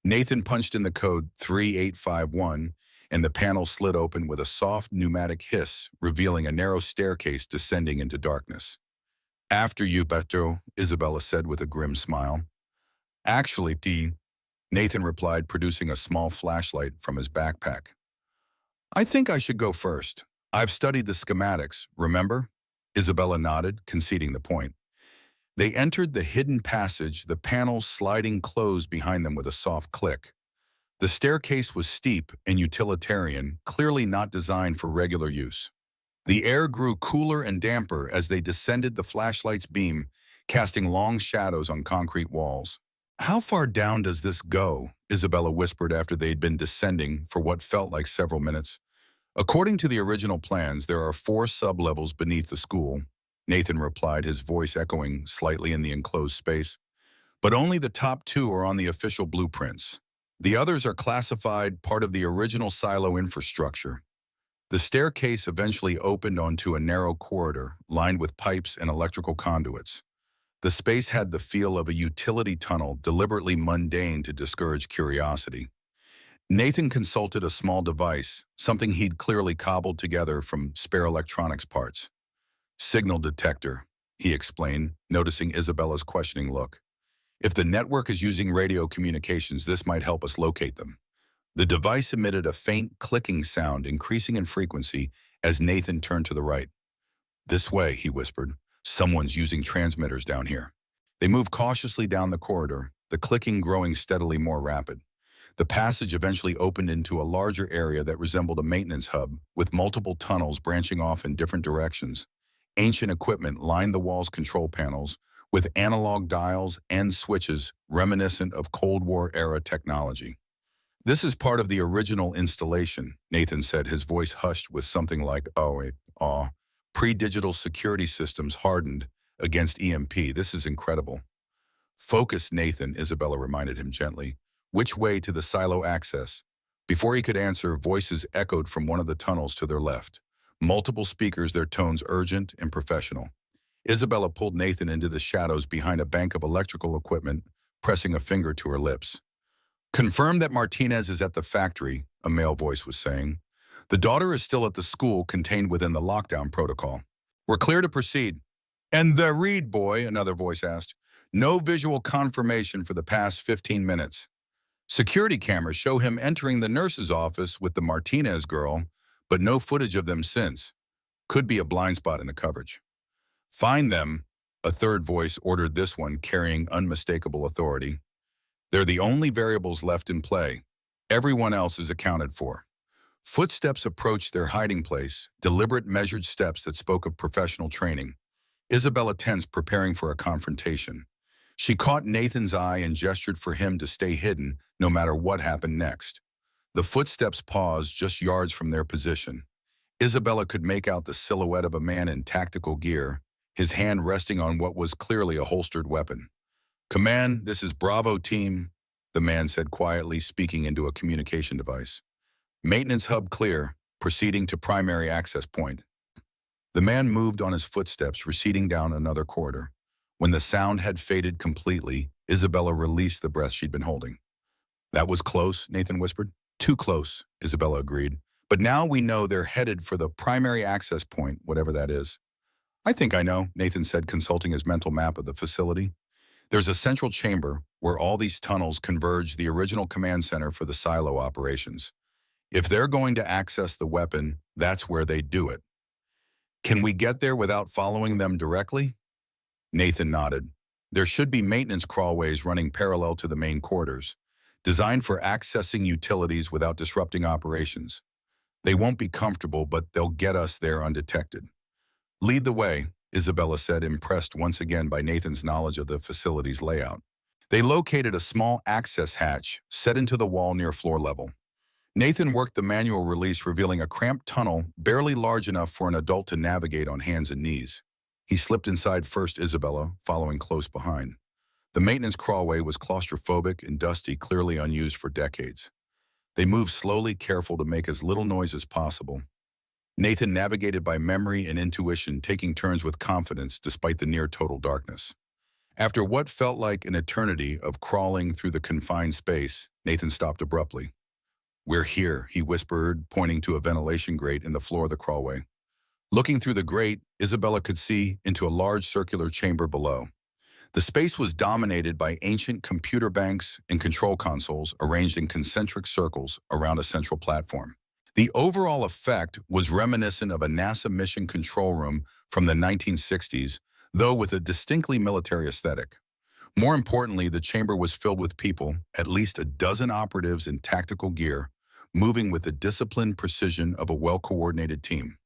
Nathan punched in the code 3851, and the panel slid open with a soft pneumatic hiss, revealing a narrow staircase descending into darkness. After you, Petro, Isabella said with a grim smile. Actually, Nathan replied, producing a small flashlight from his backpack. I think I should go first. I've studied the schematics, remember? Isabella nodded, conceding the point. They entered the hidden passage, the panels sliding closed behind them with a soft click. The staircase was steep and utilitarian, clearly not designed for regular use. The air grew cooler and damper as they descended, the flashlight's beam casting long shadows on concrete walls. How far down does this go? Isabella whispered after they'd been descending for what felt like several minutes. According to the original plans, there are 4 sublevels beneath the school, Nathan replied, his voice echoing slightly in the enclosed space. But only the top 2 are on the official blueprints. The others are classified part of the original silo infrastructure. The staircase eventually opened onto a narrow corridor lined with pipes and electrical conduits. The space had the feel of a utility tunnel, deliberately mundane to discourage curiosity. Nathan consulted a small device, something he'd clearly cobbled together from spare electronics parts. Signal detector, he explained, noticing Isabella's questioning look. If the network is using radio communications, this might help us locate them. The device emitted a faint clicking sound, increasing in frequency as Nathan turned to the right. This way, he whispered. Someone's using transmitters down here. They moved cautiously down the corridor, the clicking growing steadily more rapid. The passage eventually opened into a larger area that resembled a maintenance hub, with multiple tunnels branching off in different directions. Ancient equipment lined the wall's control panels, with analog dials and switches reminiscent of Cold War-era technology. This is part of the original installation, Nathan said, his voice hushed with something like, awe. Pre-digital security systems hardened against EMP. This is incredible. Focus, Nathan, Isabella reminded him gently. Which way to the silo access? Before he could answer, voices echoed from one of the tunnels to their left. Multiple speakers, their tones urgent and professional. Isabella pulled Nathan into the shadows behind a bank of electrical equipment, pressing a finger to her lips. Confirm that Martinez is at the factory, a male voice was saying. The daughter is still at the school contained within the lockdown protocol. We're clear to proceed. And the Reed boy, another voice asked. No visual confirmation for the past 15 minutes. Security cameras show him entering the nurse's office with the Martinez girl, but no footage of them since. Could be a blind spot in the coverage. Find them, a third voice ordered, this one carrying unmistakable authority. They're the only variables left in play. Everyone else is accounted for. Footsteps approached their hiding place, deliberate measured steps that spoke of professional training. Isabella tensed, preparing for a confrontation. She caught Nathan's eye and gestured for him to stay hidden no matter what happened next. The footsteps paused just yards from their position. Isabella could make out the silhouette of a man in tactical gear, his hand resting on what was clearly a holstered weapon. Command, this is Bravo Team, the man said quietly, speaking into a communication device. Maintenance hub clear, proceeding to primary access point. The man moved on his footsteps, receding down another corridor. When the sound had faded completely, Isabella released the breath she'd been holding. That was close, Nathan whispered. Too close, Isabella agreed. But now we know they're headed for the primary access point, whatever that is. I think I know, Nathan said, consulting his mental map of the facility. There's a central chamber where all these tunnels converge, the original command center for the silo operations. If they're going to access the weapon, that's where they do it. Can we get there without following them directly? Nathan nodded. There should be maintenance crawlways running parallel to the main quarters, designed for accessing utilities without disrupting operations. They won't be comfortable, but they'll get us there undetected. Lead the way, Isabella said, impressed once again by Nathan's knowledge of the facility's layout. They located a small access hatch set into the wall near floor level. Nathan worked the manual release, revealing a cramped tunnel barely large enough for an adult to navigate on hands and knees. He slipped inside first, Isabella following close behind. The maintenance crawlway was claustrophobic and dusty, clearly unused for decades. They moved slowly, careful to make as little noise as possible. Nathan navigated by memory and intuition, taking turns with confidence despite the near-total darkness. After what felt like an eternity of crawling through the confined space, Nathan stopped abruptly. We're here, he whispered, pointing to a ventilation grate in the floor of the crawlway. Looking through the grate, Isabella could see into a large circular chamber below. The space was dominated by ancient computer banks and control consoles arranged in concentric circles around a central platform. The overall effect was reminiscent of a NASA mission control room from the 1960s, though with a distinctly military aesthetic. More importantly, the chamber was filled with people, at least a dozen operatives in tactical gear, moving with the disciplined precision of a well-coordinated team.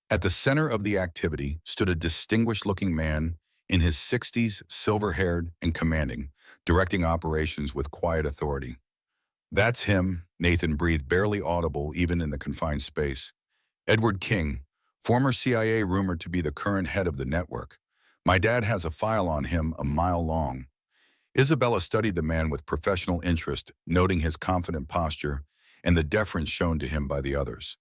At the center of the activity stood a distinguished-looking man in his 60s, silver-haired and commanding, directing operations with quiet authority. That's him, Nathan breathed, barely audible even in the confined space. Edward King, former CIA, rumored to be the current head of the network. My dad has a file on him a mile long. Isabella studied the man with professional interest, noting his confident posture and the deference shown to him by the others.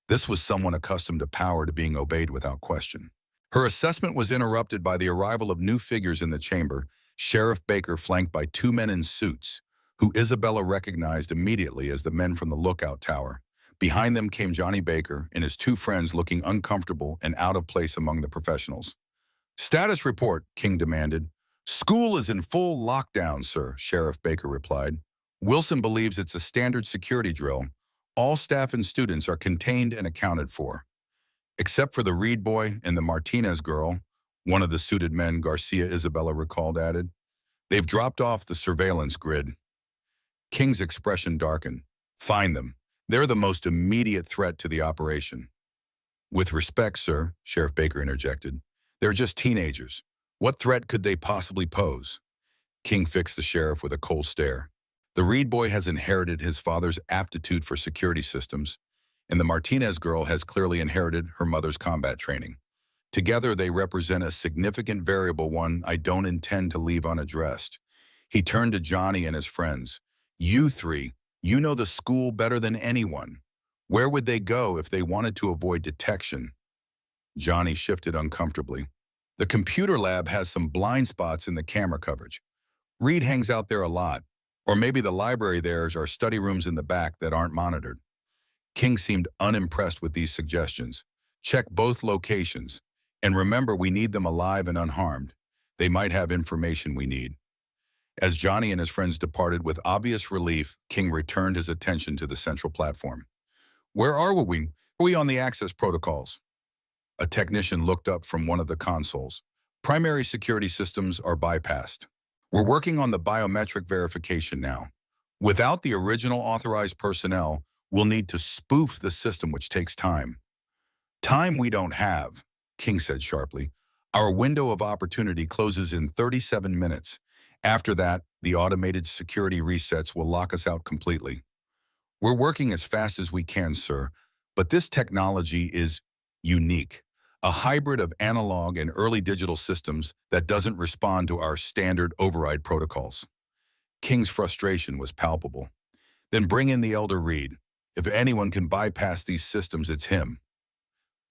This was someone accustomed to power, to being obeyed without question. Her assessment was interrupted by the arrival of new figures in the chamber, Sheriff Baker flanked by two men in suits, who Isabella recognized immediately as the men from the lookout tower. Behind them came Johnny Baker and his two friends, looking uncomfortable and out of place among the professionals. Status report, King demanded. School is in full lockdown, sir, Sheriff Baker replied. Wilson believes it's a standard security drill. All staff and students are contained and accounted for. Except for the Reed boy and the Martinez girl, one of the suited men, Garcia, Isabella recalled, added. They've dropped off the surveillance grid. King's expression darkened. Find them. They're the most immediate threat to the operation. With respect, sir, Sheriff Baker interjected. They're just teenagers. What threat could they possibly pose? King fixed the sheriff with a cold stare. The Reed boy has inherited his father's aptitude for security systems, and the Martinez girl has clearly inherited her mother's combat training. Together, they represent a significant variable, one I don't intend to leave unaddressed. He turned to Johnny and his friends. You three, you know the school better than anyone. Where would they go if they wanted to avoid detection? Johnny shifted uncomfortably. The computer lab has some blind spots in the camera coverage. Reed hangs out there a lot. Or maybe the library there's are study rooms in the back that aren't monitored. King seemed unimpressed with these suggestions. Check both locations. And remember, we need them alive and unharmed. They might have information we need. As Johnny and his friends departed with obvious relief, King returned his attention to the central platform. Where are we? Are we on the access protocols? A technician looked up from one of the consoles. Primary security systems are bypassed. We're working on the biometric verification now. Without the original authorized personnel, we'll need to spoof the system, which takes time. Time we don't have, King said sharply. Our window of opportunity closes in 37 minutes. After that, the automated security resets will lock us out completely. We're working as fast as we can, sir, but this technology is unique. A hybrid of analog and early digital systems that doesn't respond to our standard override protocols. King's frustration was palpable. Then bring in the Elder Reed. If anyone can bypass these systems, it's him.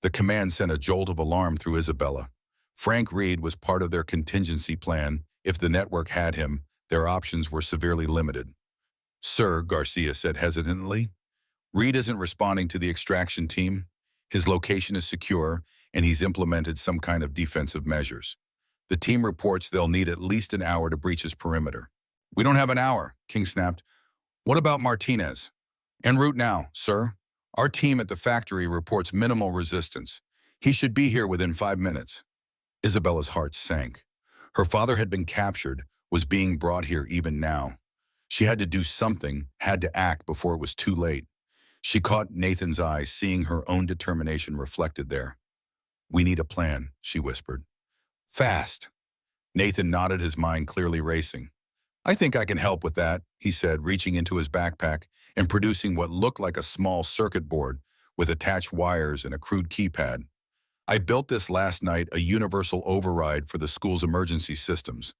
The command sent a jolt of alarm through Isabella. Frank Reed was part of their contingency plan. If the network had him, their options were severely limited. Sir, Garcia said hesitantly, Reed isn't responding to the extraction team. His location is secure, and he's implemented some kind of defensive measures. The team reports they'll need at least an hour to breach his perimeter. We don't have an hour, King snapped. What about Martinez? En route now, sir. Our team at the factory reports minimal resistance. He should be here within 5 minutes. Isabella's heart sank. Her father had been captured, was being brought here even now. She had to do something, had to act before it was too late. She caught Nathan's eye, seeing her own determination reflected there. We need a plan, she whispered. Fast. Nathan nodded, his mind clearly racing. I think I can help with that, he said, reaching into his backpack and producing what looked like a small circuit board with attached wires and a crude keypad. I built this last night, a universal override for the school's emergency systems.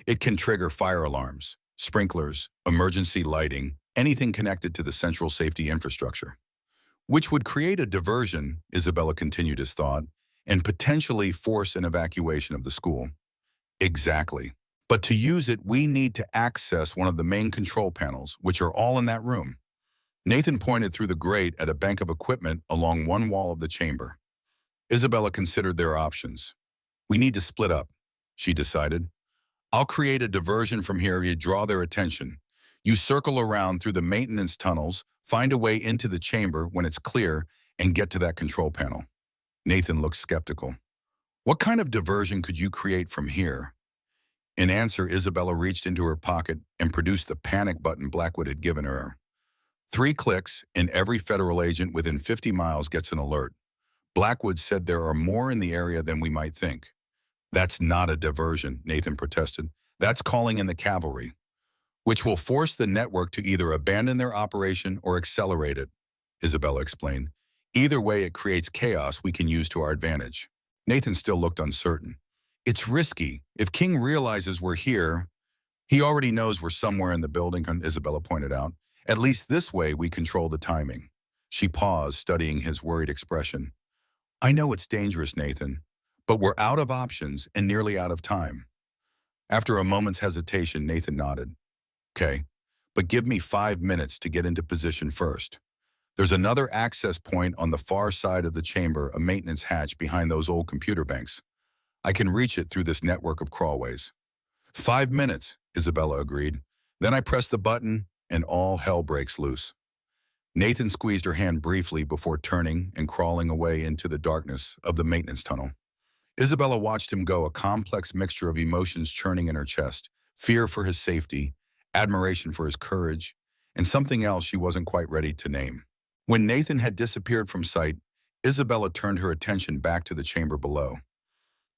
It can trigger fire alarms, sprinklers, emergency lighting, anything connected to the central safety infrastructure. Which would create a diversion, Isabella continued his thought, and potentially force an evacuation of the school. Exactly. But to use it, we need to access one of the main control panels, which are all in that room. Nathan pointed through the grate at a bank of equipment along one wall of the chamber. Isabella considered their options. We need to split up, she decided. I'll create a diversion from here to draw their attention. You circle around through the maintenance tunnels, find a way into the chamber when it's clear, and get to that control panel. Nathan looked skeptical. What kind of diversion could you create from here? In answer, Isabella reached into her pocket and produced the panic button Blackwood had given her. 3 clicks, and every federal agent within 50 miles gets an alert. Blackwood said there are more in the area than we might think. That's not a diversion, Nathan protested. That's calling in the cavalry, which will force the network to either abandon their operation or accelerate it, Isabella explained. Either way, it creates chaos we can use to our advantage. Nathan still looked uncertain. It's risky. If King realizes we're here, he already knows we're somewhere in the building, Isabella pointed out. At least this way we control the timing. She paused, studying his worried expression. I know it's dangerous, Nathan, but we're out of options and nearly out of time. After a moment's hesitation, Nathan nodded. Okay, but give me 5 minutes to get into position first. There's another access point on the far side of the chamber, a maintenance hatch behind those old computer banks. I can reach it through this network of crawlways. 5 minutes, Isabella agreed. Then I press the button and all hell breaks loose. Nathan squeezed her hand briefly before turning and crawling away into the darkness of the maintenance tunnel. Isabella watched him go, a complex mixture of emotions churning in her chest, fear for his safety, admiration for his courage, and something else she wasn't quite ready to name. When Nathan had disappeared from sight, Isabella turned her attention back to the chamber below.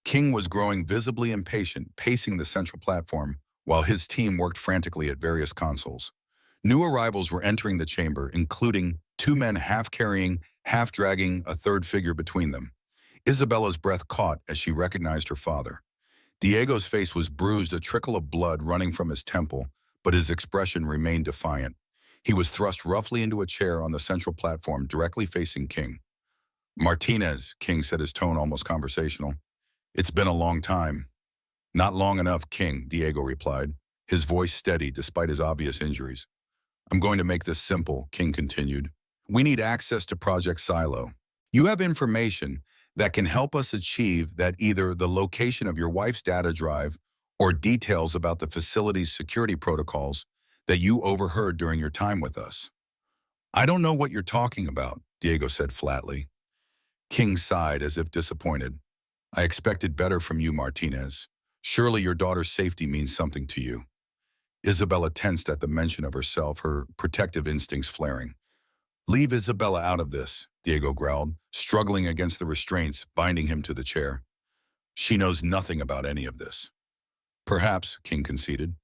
King was growing visibly impatient, pacing the central platform, while his team worked frantically at various consoles. New arrivals were entering the chamber, including 2 men half-carrying, half-dragging a third figure between them. Isabella's breath caught as she recognized her father. Diego's face was bruised, a trickle of blood running from his temple, but his expression remained defiant. He was thrust roughly into a chair on the central platform, directly facing King. Martinez, King said, his tone almost conversational. It's been a long time. Not long enough, King, Diego replied, his voice steady despite his obvious injuries. I'm going to make this simple, King continued. We need access to Project Silo. You have information that can help us achieve that, either the location of your wife's data drive or details about the facility's security protocols that you overheard during your time with us. I don't know what you're talking about, Diego said flatly. King sighed as if disappointed. I expected better from you, Martinez. Surely your daughter's safety means something to you. Isabella tensed at the mention of herself, her protective instincts flaring. Leave Isabella out of this, Diego growled, struggling against the restraints binding him to the chair. She knows nothing about any of this. Perhaps, King conceded,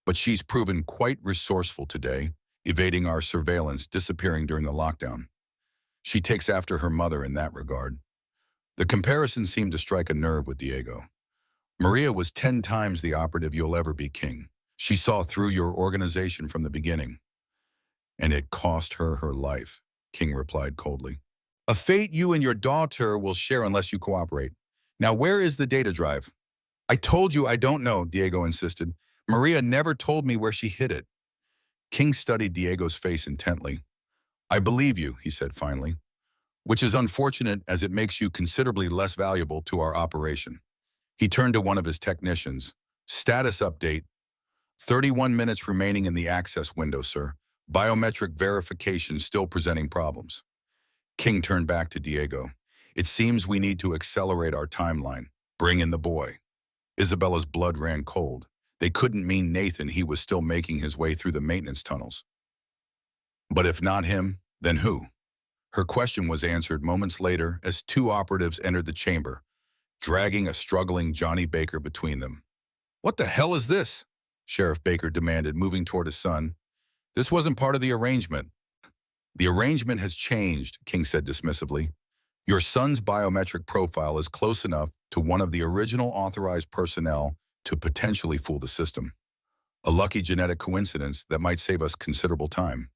but she's proven quite resourceful today, evading our surveillance, disappearing during the lockdown. She takes after her mother in that regard. The comparison seemed to strike a nerve with Diego. Maria was 10 times the operative you'll ever be, King. She saw through your organization from the beginning. And it cost her her life, King replied coldly. A fate you and your daughter will share unless you cooperate. Now, where is the data drive? I told you I don't know, Diego insisted. Maria never told me where she hid it. King studied Diego's face intently. I believe you, he said finally, which is unfortunate as it makes you considerably less valuable to our operation. He turned to one of his technicians. Status update. 31 minutes remaining in the access window, sir. Biometric verification still presenting problems. King turned back to Diego. It seems we need to accelerate our timeline. Bring in the boy. Isabella's blood ran cold. They couldn't mean Nathan. He was still making his way through the maintenance tunnels. But if not him, then who? Her question was answered moments later as two operatives entered the chamber, dragging a struggling Johnny Baker between them. What the hell is this? Sheriff Baker demanded, moving toward his son. This wasn't part of the arrangement. The arrangement has changed, King said dismissively. Your son's biometric profile is close enough to one of the original authorized personnel to potentially fool the system. A lucky genetic coincidence that might save us considerable time.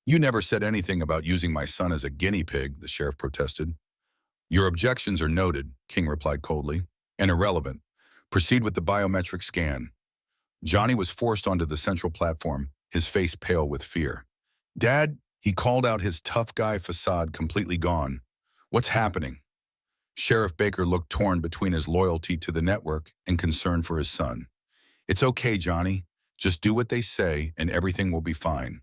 You never said anything about using my son as a guinea pig, the sheriff protested. Your objections are noted, King replied coldly, and irrelevant. Proceed with the biometric scan. Johnny was forced onto the central platform, his face pale with fear. Dad, he called out, his tough guy facade completely gone. What's happening? Sheriff Baker looked torn between his loyalty to the network and concern for his son. It's okay, Johnny. Just do what they say and everything will be fine.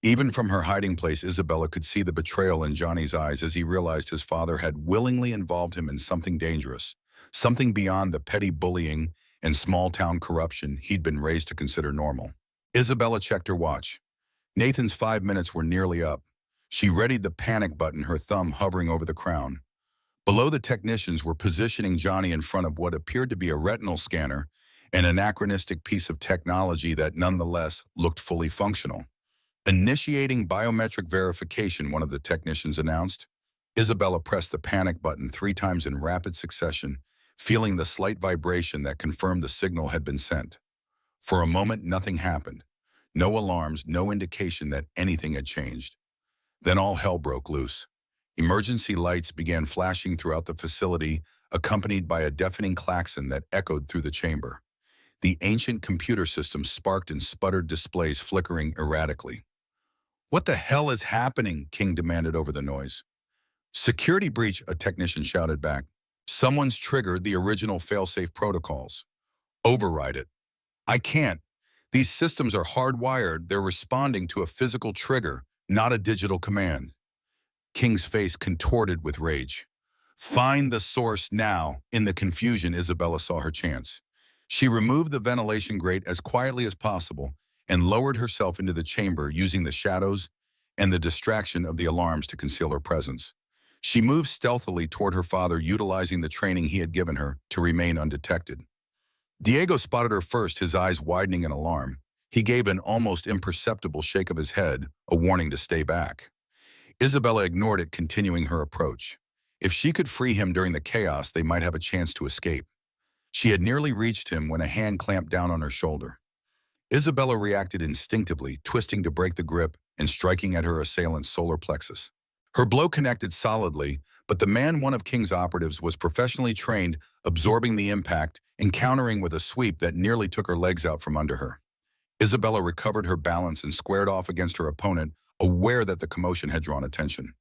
Even from her hiding place, Isabella could see the betrayal in Johnny's eyes as he realized his father had willingly involved him in something dangerous, something beyond the petty bullying and small-town corruption he'd been raised to consider normal. Isabella checked her watch. Nathan's 5 minutes were nearly up. She readied the panic button, her thumb hovering over the crown. Below, the technicians were positioning Johnny in front of what appeared to be a retinal scanner, an anachronistic piece of technology that nonetheless looked fully functional. Initiating biometric verification, one of the technicians announced. Isabella pressed the panic button 3 times in rapid succession, feeling the slight vibration that confirmed the signal had been sent. For a moment, nothing happened. No alarms, no indication that anything had changed. Then all hell broke loose. Emergency lights began flashing throughout the facility, accompanied by a deafening klaxon that echoed through the chamber. The ancient computer system sparked and sputtered, displays flickering erratically. What the hell is happening? King demanded over the noise. Security breach, a technician shouted back. Someone's triggered the original failsafe protocols. Override it. I can't. These systems are hardwired. They're responding to a physical trigger, not a digital command. King's face contorted with rage. Find the source now. In the confusion, Isabella saw her chance. She removed the ventilation grate as quietly as possible and lowered herself into the chamber, using the shadows and the distraction of the alarms to conceal her presence. She moved stealthily toward her father, utilizing the training he had given her to remain undetected. Diego spotted her first, his eyes widening in alarm. He gave an almost imperceptible shake of his head, a warning to stay back. Isabella ignored it, continuing her approach. If she could free him during the chaos, they might have a chance to escape. She had nearly reached him when a hand clamped down on her shoulder. Isabella reacted instinctively, twisting to break the grip and striking at her assailant's solar plexus. Her blow connected solidly, but the man, one of King's operatives, was professionally trained, absorbing the impact encountering with a sweep that nearly took her legs out from under her. Isabella recovered her balance and squared off against her opponent, aware that the commotion had drawn attention.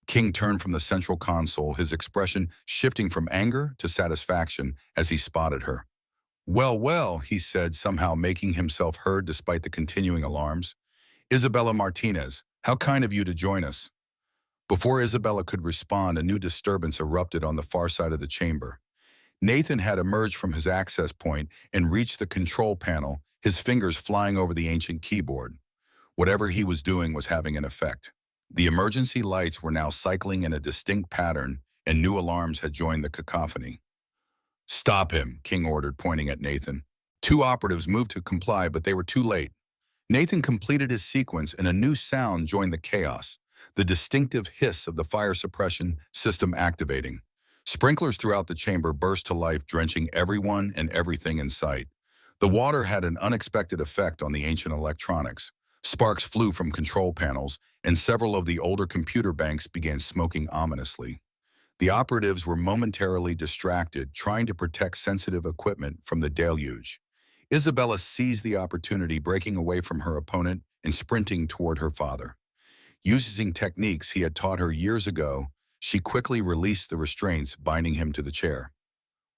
King turned from the central console, his expression shifting from anger to satisfaction as he spotted her. "Well, well," he said, somehow making himself heard despite the continuing alarms. "Isabella Martinez, how kind of you to join us." Before Isabella could respond, a new disturbance erupted on the far side of the chamber. Nathan had emerged from his access point and reached the control panel, his fingers flying over the ancient keyboard. Whatever he was doing was having an effect. The emergency lights were now cycling in a distinct pattern, and new alarms had joined the cacophony. "Stop him," King ordered, pointing at Nathan. Two operatives moved to comply, but they were too late. Nathan completed his sequence, and a new sound joined the chaos, the distinctive hiss of the fire suppression system activating. Sprinklers throughout the chamber burst to life, drenching everyone and everything in sight. The water had an unexpected effect on the ancient electronics. Sparks flew from control panels, and several of the older computer banks began smoking ominously. The operatives were momentarily distracted, trying to protect sensitive equipment from the deluge. Isabella seized the opportunity, breaking away from her opponent and sprinting toward her father. Using techniques he had taught her years ago, she quickly released the restraints binding him to the chair.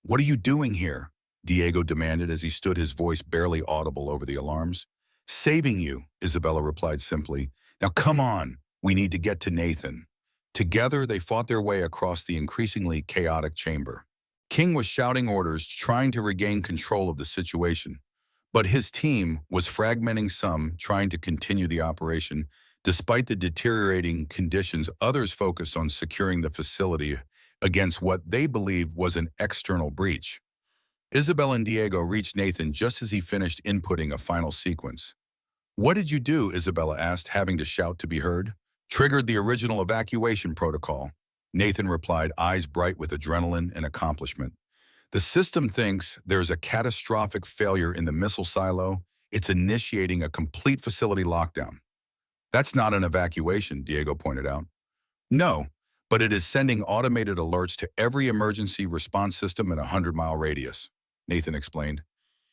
"What are you doing here?" Diego demanded as he stood, his voice barely audible over the alarms. "Saving you," Isabella replied simply. "Now come on, we need to get to Nathan." Together, they fought their way across the increasingly chaotic chamber. King was shouting orders, trying to regain control of the situation. But his team was fragmenting, some trying to continue the operation. Despite the deteriorating conditions, others focused on securing the facility against what they believed was an external breach. Isabel and Diego reached Nathan just as he finished inputting a final sequence. "What did you do?" Isabella asked, having to shout to be heard. "Triggered the original evacuation protocol," Nathan replied, eyes bright with adrenaline and accomplishment. "The system thinks there's a catastrophic failure in the missile silo. It's initiating a complete facility lockdown." "That's not an evacuation," Diego pointed out. "No, but it is sending automated alerts to every emergency response system in a 100-mile radius," Nathan explained,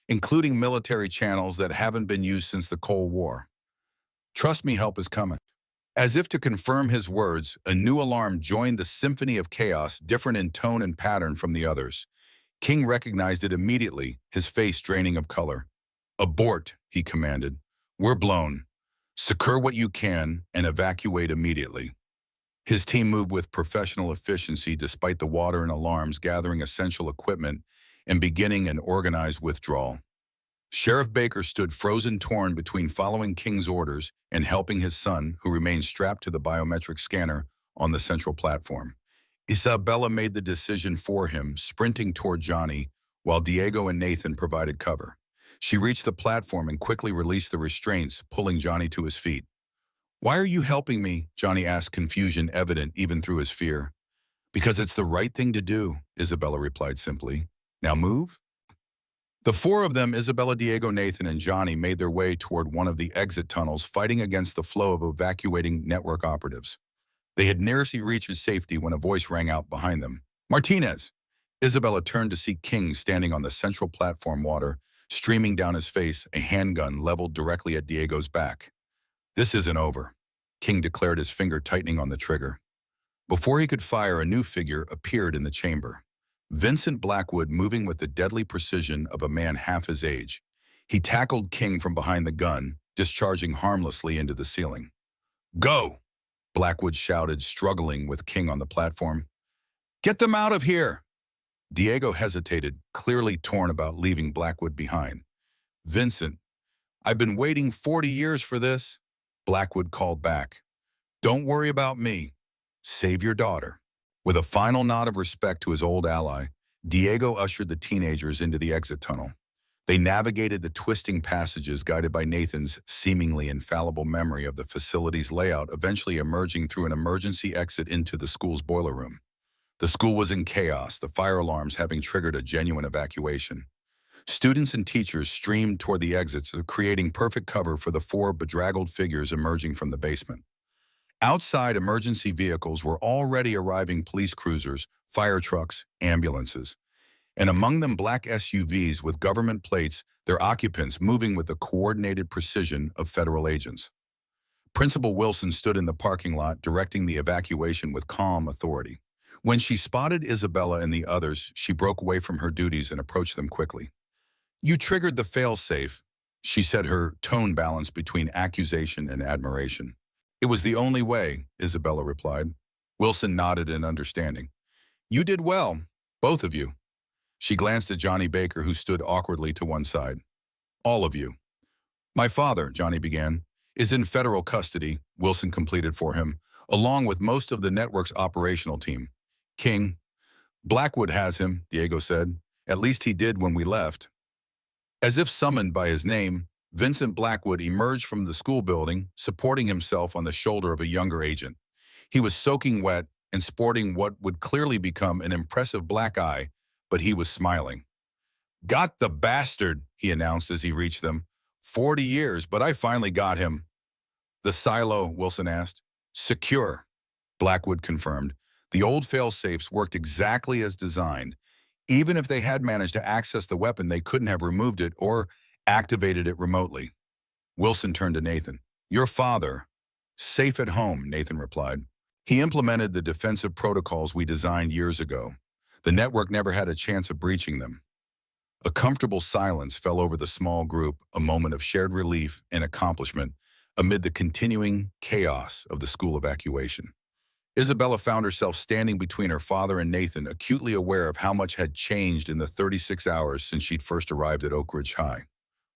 "including military channels that haven't been used since the Cold War. Trust me, help is coming." As if to confirm his words, a new alarm joined the symphony of chaos, different in tone and pattern from the others. King recognized it immediately, his face draining of color. "Abort," he commanded. "We're blown. Secure what you can and evacuate immediately." His team moved with professional efficiency despite the water and alarms, gathering essential equipment and beginning an organized withdrawal. Sheriff Baker stood frozen, torn between following King's orders and helping his son, who remained strapped to the biometric scanner on the central platform. Isabella made the decision for him, sprinting toward Johnny, while Diego and Nathan provided cover. She reached the platform and quickly released the restraints, pulling Johnny to his feet. "Why are you helping me?" Johnny asked, confusion evident even through his fear. "Because it's the right thing to do," Isabella replied simply. "Now move." The four of them, Isabella, Diego, Nathan, and Johnny, made their way toward one of the exit tunnels, fighting against the flow of evacuating network operatives. They had nearly reached safety when a voice rang out behind them. "Martinez!" Isabella turned to see King standing on the central platform, water streaming down his face, a handgun leveled directly at Diego's back. "This isn't over," King declared, his finger tightening on the trigger. Before he could fire, a new figure appeared in the chamber. Vincent Blackwood, moving with the deadly precision of a man half his age. He tackled King from behind the gun, discharging harmlessly into the ceiling. "Go!" Blackwood shouted, struggling with King on the platform. "Get them out of here!" Diego hesitated, clearly torn about leaving Blackwood behind. "Vincent, I've been waiting 40 years for this," Blackwood called back. "Don't worry about me. Save your daughter." With a final nod of respect to his old ally, Diego ushered the teenagers into the exit tunnel. They navigated the twisting passages, guided by Nathan's seemingly infallible memory of the facility's layout, eventually emerging through an emergency exit into the school's boiler room. The school was in chaos, the fire alarms having triggered a genuine evacuation. Students and teachers streamed toward the exits, creating perfect cover for the four bedraggled figures emerging from the basement. Outside, emergency vehicles were already arriving: police cruisers, fire trucks, ambulances. and among them black SUVs with government plates, their occupants moving with the coordinated precision of federal agents. Principal Wilson stood in the parking lot, directing the evacuation with calm authority. When she spotted Isabella and the others, she broke away from her duties and approached them quickly. "You triggered the fail-safe," she said, her tone balanced between accusation and admiration. "It was the only way," Isabella replied. Wilson nodded in understanding. "You did well, both of you." She glanced at Johnny Baker, who stood awkwardly to one side. "All of you." "My father," Johnny began, "is in federal custody," Wilson completed for him, "along with most of the network's operational team. King." "Blackwood has him," Diego said. "At least he did when we left." As if summoned by his name, Vincent Blackwood emerged from the school building, supporting himself on the shoulder of a younger agent. He was soaking wet and sporting what would clearly become an impressive black eye, but he was smiling. "Got the bastard," he announced as he reached them. 40 years, but I finally got him." "The silo?" Wilson asked. "Secure," Blackwood confirmed. The old fail-safes worked exactly as designed. Even if they had managed to access the weapon, they couldn't have removed it or activated it remotely. Wilson turned to Nathan. "Your father." "Safe at home," Nathan replied. "He implemented the defensive protocols we designed years ago. The network never had a chance of breaching them." A comfortable silence fell over the small group, a moment of shared relief and accomplishment amid the continuing chaos of the school evacuation. Isabella found herself standing between her father and Nathan, acutely aware of how much had changed in the 36 hours since she'd first arrived at Oak Ridge High.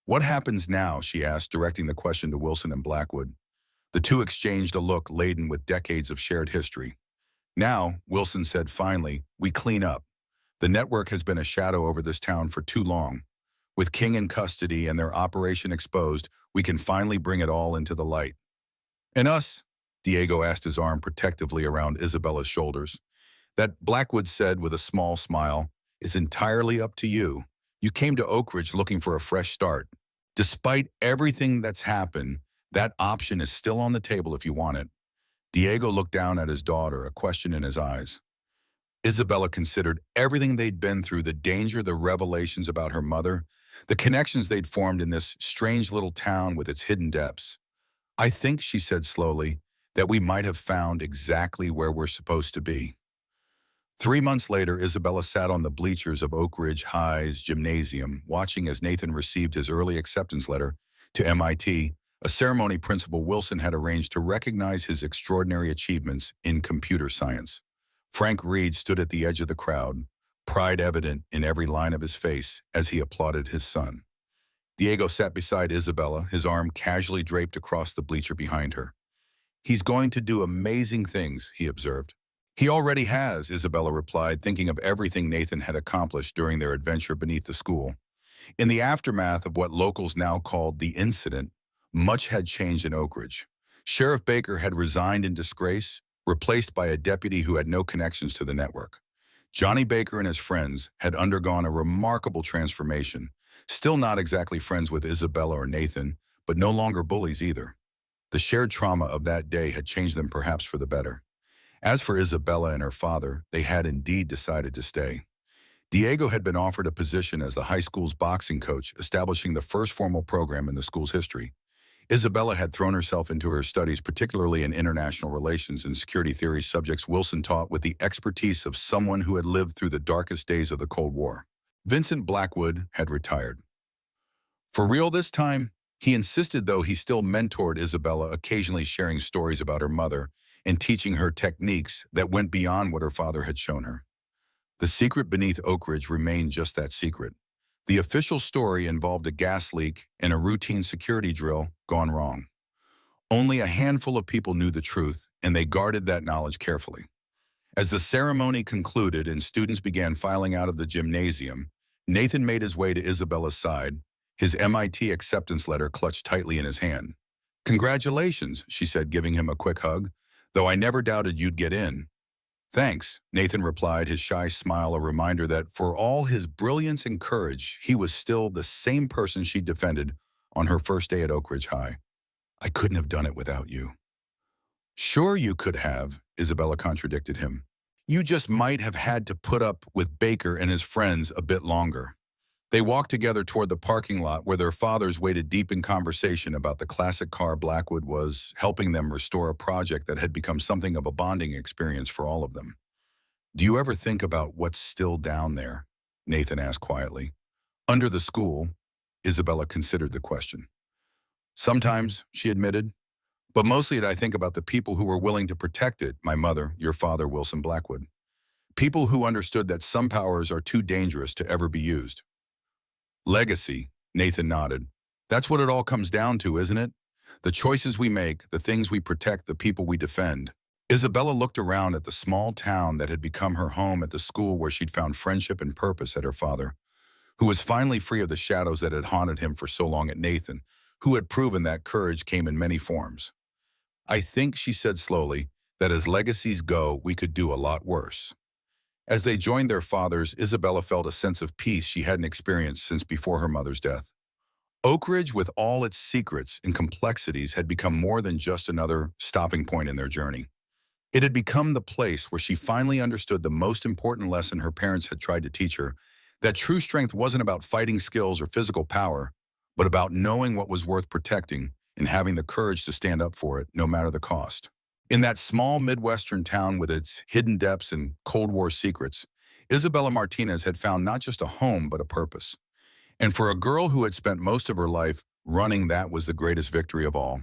"What happens now?" she asked, directing the question to Wilson and Blackwood. The two exchanged a look laden with decades of shared history. "Now," Wilson said finally, "we clean up. The network has been a shadow over this town for too long. With King in custody and their operation exposed, we can finally bring it all into the light." "And us?" Diego asked, his arm protectively around Isabella's shoulders. "That," Blackwood said with a small smile, "is entirely up to you. You came to Oak Ridge looking for a fresh start. Despite everything that's happened, that option is still on the table if you want it." Diego looked down at his daughter, a question in his eyes. Isabella considered everything they'd been through, the danger, the revelations about her mother, the connections they'd formed in this strange little town with its hidden depths. "I think," she said slowly, "that we might have found exactly where we're supposed to be." 3 months later, Isabella sat on the bleachers of Oak Ridge High's gymnasium, watching as Nathan received his early acceptance letter to MIT, a ceremony Principal Wilson had arranged to recognize his extraordinary achievements in computer science. Frank Reed stood at the edge of the crowd, pride evident in every line of his face as he applauded his son. Diego sat beside Isabella, his arm casually draped across the bleacher behind her. "He's going to do amazing things," he observed. "He already has," Isabella replied, thinking of everything Nathan had accomplished during their adventure beneath the school. In the aftermath of what locals now called the incident, much had changed in Oak Ridge. Sheriff Baker had resigned in disgrace, replaced by a deputy who had no connections to the network. Johnny Baker and his friends had undergone a remarkable transformation, still not exactly friends with Isabella or Nathan, but no longer bullies either. The shared trauma of that day had changed them perhaps for the better. As for Isabella and her father, they had indeed decided to stay. Diego had been offered a position as the high school's boxing coach, establishing the first formal program in the school's history. Isabella had thrown herself into her studies, particularly in international relations and security theory subjects Wilson taught with the expertise of someone who had lived through the darkest days of the Cold War. Vincent Blackwood had retired. For real this time, he insisted, though he still mentored Isabella, occasionally sharing stories about her mother and teaching her techniques that went beyond what her father had shown her. The secret beneath Oak Ridge remained just that secret. The official story involved a gas leak and a routine security drill gone wrong. Only a handful of people knew the truth, and they guarded that knowledge carefully. As the ceremony concluded and students began filing out of the gymnasium, Nathan made his way to Isabella's side, his MIT acceptance letter clutched tightly in his hand. "Congratulations," she said, giving him a quick hug, "though I never doubted you'd get in." "Thanks," Nathan replied, his shy smile a reminder that for all his brilliance and courage, he was still the same person she defended on her first day at Oak Ridge High. "I couldn't have done it without you." "Sure you could have," Isabella contradicted him. You just might have had to put up with Baker and his friends a bit longer. They walked together toward the parking lot where their fathers waited deep in conversation about the classic car Blackwood was helping them restore, a project that had become something of a bonding experience for all of them. "Do you ever think about what's still down there?" Nathan asked quietly. "Under the school," Isabella considered the question. "Sometimes," she admitted, "but mostly I think about the people who were willing to protect it, my mother, your father, Wilson Blackwood. People who understood that some powers are too dangerous to ever be used." "Legacy," Nathan nodded. "That's what it all comes down to, isn't it? The choices we make, the things we protect, the people we defend." Isabella looked around at the small town that had become her home, at the school where she'd found friendship and purpose, at her father, who was finally free of the shadows that had haunted him for so long, at Nathan, who had proven that courage came in many forms. "I think," she said slowly, "that as legacies go, we could do a lot worse." As they joined their fathers, Isabella felt a sense of peace she hadn't experienced since before her mother's death. Oak Ridge, with all its secrets and complexities, had become more than just another stopping point in their journey. It had become the place where she finally understood the most important lesson her parents had tried to teach her, that true strength wasn't about fighting skills or physical power, but about knowing what was worth protecting and having the courage to stand up for it, no matter the cost. In that small Midwestern town with its hidden depths and Cold War secrets, Isabella Martinez had found not just a home, but a purpose. And for a girl who had spent most of her life running, that was the greatest victory of all.